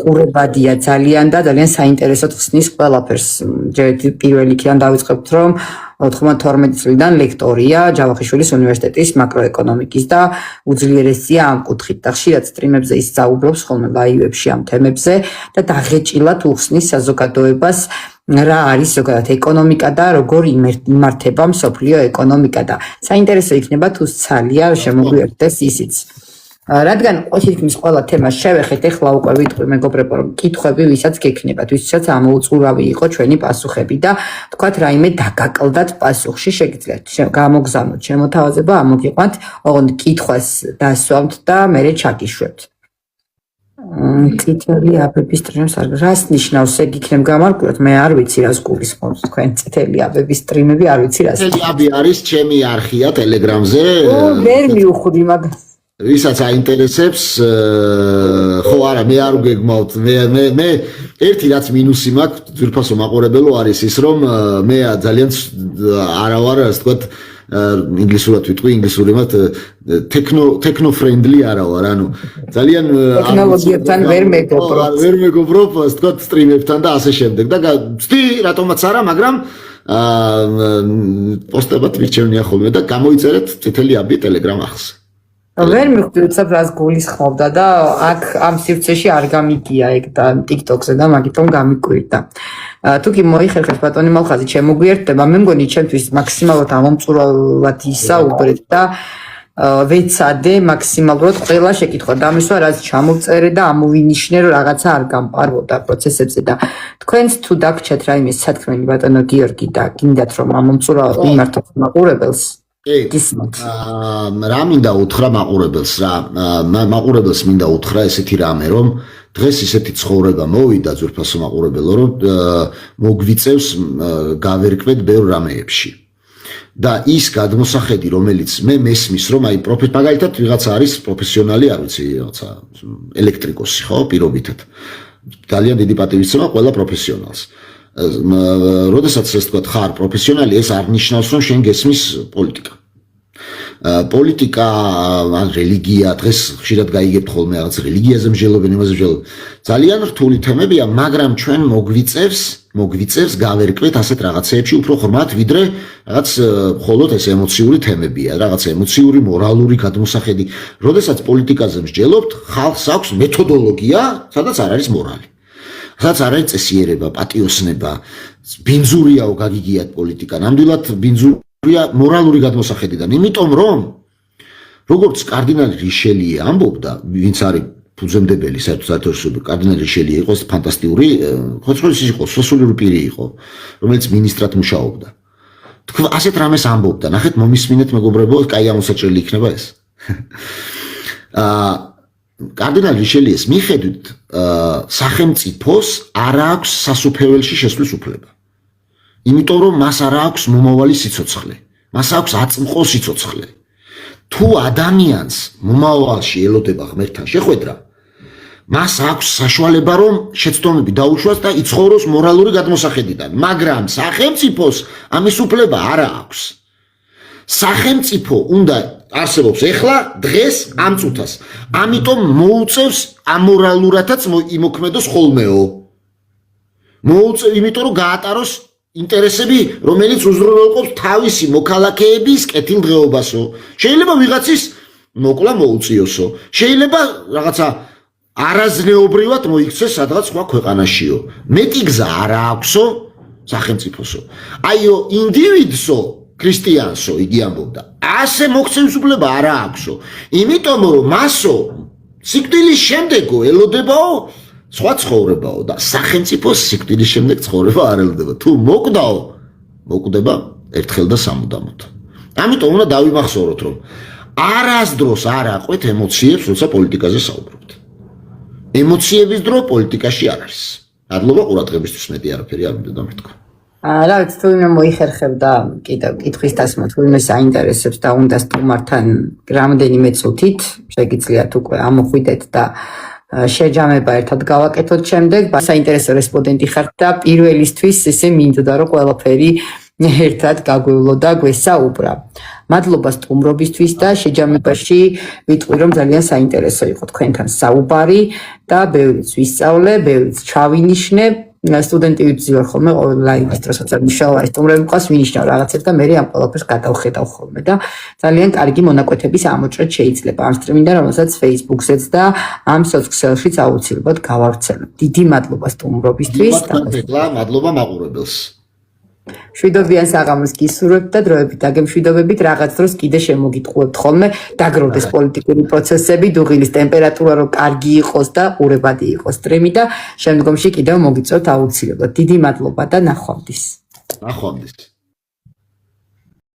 ყურებადია ძალიან და ძალიან საინტერესოდ ხსნის ყველაფერს. ჯერ პირველ იქიდან დავიწყებთ, რომ 92 წლიდან ლექტორია ჯავახიშვილის უნივერსიტეტის მაკროეკონომიკის და უძლიერესია ამ კუთხით და ხშირად სტრიმებზე ისწავლობს ხოლმე ლაივებში ამ თემებზე და დაღეჭილად უხსნის საზოგადოებას რა არის ზოგადად ეკონომიკა და როგორ იმართება მსოფლიო ეკონომიკა და საინტერესო იქნება თუ ძალიან შემოგვიერთდეს ისიც. რადგან თითქმის ყველა თემას შევეხეთ, ეხლა უკვე ვიტყვი მეგობრებო, რომ კითხვები ვისაც გექნებათ, ვისაც ამოუწურავი იყო ჩვენი პასუხები და თქვათ რაიმე დაგაკლდათ პასუხში, შეგიძლიათ გამოგზავნოთ შემოთავაზება, ამოგიყვანთ, ოღონდ კითხვას დასვამთ და მერე ჩაგიშვებთ. წითელი აბების სტრიმს რას ნიშნავს ეგ იქნებ გამარკვევთ მე არ ვიცი რას გულისხმობს თქვენ წითელი აბების სტრიმები არ ვიცი რას წითელი აბი არის ჩემი არხია ტელეგრამზე ვერ მივხვდი მაგ ვისაც აინტერესებს ხო არა მე არ გეგმავთ მე ერთი რაც მინუსი მაქვს ძვირფასო მაყურებელო არის ის რომ მე ძალიან არა ვარ ასე ვთქვათ ინგლისურად ვიტყვი ინგლისურიმად ტექნო ფრენდლი არა ვარ ანუ ძალიან ტექნოლოგიებთან ვერ მეგობრობ ასე ვთქვათ სტრიმებთან და ასე შემდეგ და ვთქვი რატომაც არა მაგრამ პოსტებად ვიჩვენია ხოლმე და გამოიწერეთ წითელი აბი ტელეგრამ ახს ვერ მივხვდი უცებ რას გულისხმობდა და აქ ამ სივრცეში არ გამიგია ეგ და TikTok-ზე და მაგიტომ გამიკვირდა. თუ კი მოიხერხეთ ბატონი მალხაზი შემოგვიერთდება, მე მგონი ჩემთვის მაქსიმალურად ამომწურავად ისაუბრეთ და ვეცადე მაქსიმალურად ყველა შეკითხვა დამისვა, რაც ჩამოვწერე და ამოვინიშნე, რომ რაღაცა არ გამპარბოდა პროცესებზე და თქვენც თუ დაგჭეთ რაიმე სათქმელი ბატონო გიორგი და გინდათ რომ ამომწურავად მიმართოთ მაყურებელს რა მინდა უთხრა მაყურებელს რა მაყურებელს მინდა უთხრა ესეთი რამე რომ დღეს ისეთი ცხოვრება მოვიდა ძვირფასო მაყურებელო რომ მოგვიწევს გავერკვეთ ბევრ რამეებში და ის გადმოსახედი რომელიც მე მესმის რომ აი მაგალითად ვიღაცა არის პროფესიონალი არ ვიცი რაღაცა ელექტრიკოსი ხო პირობითად ძალიან დიდი პატივისცემა ყველა პროფესიონალს როდესაც ეს თქვა ხარ პროფესიონალი ეს არ ნიშნავს რომ შენ გესმის პოლიტიკა პოლიტიკა ან რელიგია დღეს ხშირად გაიგებთ ხოლმე რაღაც რელიგიაზე მსჯელობენ იმაზე მსჯელობენ ძალიან რთული თემებია მაგრამ ჩვენ მოგვიწევს გავერკვეთ ასეთ რაღაცეებში უფრო ხმად ვიდრე რაღაც მხოლოდ ეს ემოციური თემებია რაღაც ემოციური მორალური გადმოსახედი როდესაც პოლიტიკაზე მსჯელობთ ხალხს აქვს მეთოდოლოგია სადაც არ არის მორალი სადაც არ არის წესიერება, პატიოსნება, ბინძურიაო გაგიგიათ პოლიტიკა. ნამდვილად ბინძურია მორალური გადმოსახედიდან. იმიტომ რომ როგორც კარდინალი რიშელიე ამბობდა, ვინც არის ფუძემდებელი საერთაშორისო კარდინალი რიშელიე იყო ფანტასტიკური, ხოცხოვის იყო, სოციალური პირი იყო, რომელიც მინისტრად მუშაობდა. თქვა ასეთ რამეს ამბობდა. ნახეთ მომისმინეთ მეგობრებო, კაი ამოსაჭრელი იქნება ეს. კარდინალ რიშელიეს მიხედვით სახელმწიფოს არ აქვს სასუფეველში შესვლის უფლება. იმიტომ რომ მას არ აქვს მომავალი სიცოცხლე. მას აქვს აწმყო სიცოცხლე. თუ ადამიანს მომავალში ელოდება ღმერთთან შეხვედრა, მას აქვს საშუალება რომ შეცდომები დაუშვას და იცხოვროს მორალური გადმოსახედიდან, მაგრამ სახელმწიფოს ამის უფლება არ აქვს. სახელმწიფო უნდა არსებობს ეხლა დღეს ამ წუთას. ამიტომ მოუწევს ამორალურადაც იმოქმედოს ხოლმეო. მოუწევს იმიტომ რომ გაატაროს ინტერესები, რომელიც უზრუნველყოფს თავისი მოქალაქეების კეთილდღეობასო. შეიძლება ვიღაცის მოკლა მოუწიოსო. შეიძლება რაღაცა არაზნეობრივად მოიქცეს სადღაც სხვა ქვეყანაშიო. მეტი გზა არ აქვსო სახელმწიფოსო. აიო ინდივიდსო ქრისტიანსო იგი ამბობდა ასე მოქცევის უფლება არ აქვსო იმიტომ რომ მასო სიკვდილის შემდეგო ელოდებაო სხვა ცხოვრებაო და სახელმწიფოს სიკვდილის შემდეგ ცხოვრება არ ელოდება თუ მოკვდება ერთხელ და სამუდამოდ ამიტომ უნდა დავიმახსოვროთ რომ არასდროს არ აყვეთ ემოციებს როცა პოლიტიკაზე საუბრობთ ემოციების დრო პოლიტიკაში არ არის მადლობა ყურადღებისთვის მეტი არაფერი არ მინდა დამეთქვა რა ვიცი თუ ვინმე მოიხერხებდა კიდევ კითხვის დასმა თუ ვინმე საინტერესებს და უნდა სტუმართან რამდენიმე წუთით შეგიძლიათ უკვე ამოხვიდეთ და შეჯამება ერთად გავაკეთოთ შემდეგ საინტერესო რესპონდენტი ხართ და პირველისთვის ესე მინდოდა რომ ყველაფერი ერთად გაგვევლო და გვესაუბრა. მადლობა სტუმრობისთვის და შეჯამებაში ვიტყვი რომ ძალიან საინტერესო იყო თქვენთან საუბარი და ბევრიც ვისწავლე, ბევრიც ჩავინიშნე. სტუდენტი ვიძიო ხოლმე ონლაინის დროს როცა მშოვარი სტუმრები მყავს ვინიშნავ რაღაცებს და მე ამ ყველაფერს გადავხედავ ხოლმე და ძალიან კარგი მონაკვეთების ამოჭრა შეიძლება ამ სტრიმინგიდან რომელსაც Facebook-ზეც და ამ სოციალშიც აუცილებლად გავავრცელებ. დიდი მადლობა სტუმრობისთვის და მადლობა მაყურებელს. შვიდობიან საღამოს გისურვებთ და დროებით დაგემშვიდობებით რაღაც დროს კიდე შემოგიტყუებთ ხოლმე დაგროვდეს პოლიტიკური პროცესები, დუღილის ტემპერატურა რომ კარგი იყოს და ყურებადი იყოს სტრიმი და შემდგომში კიდევ მოგიწევთ აუცილებლად. დიდი მადლობა და ნახვამდის. ნახვამდის.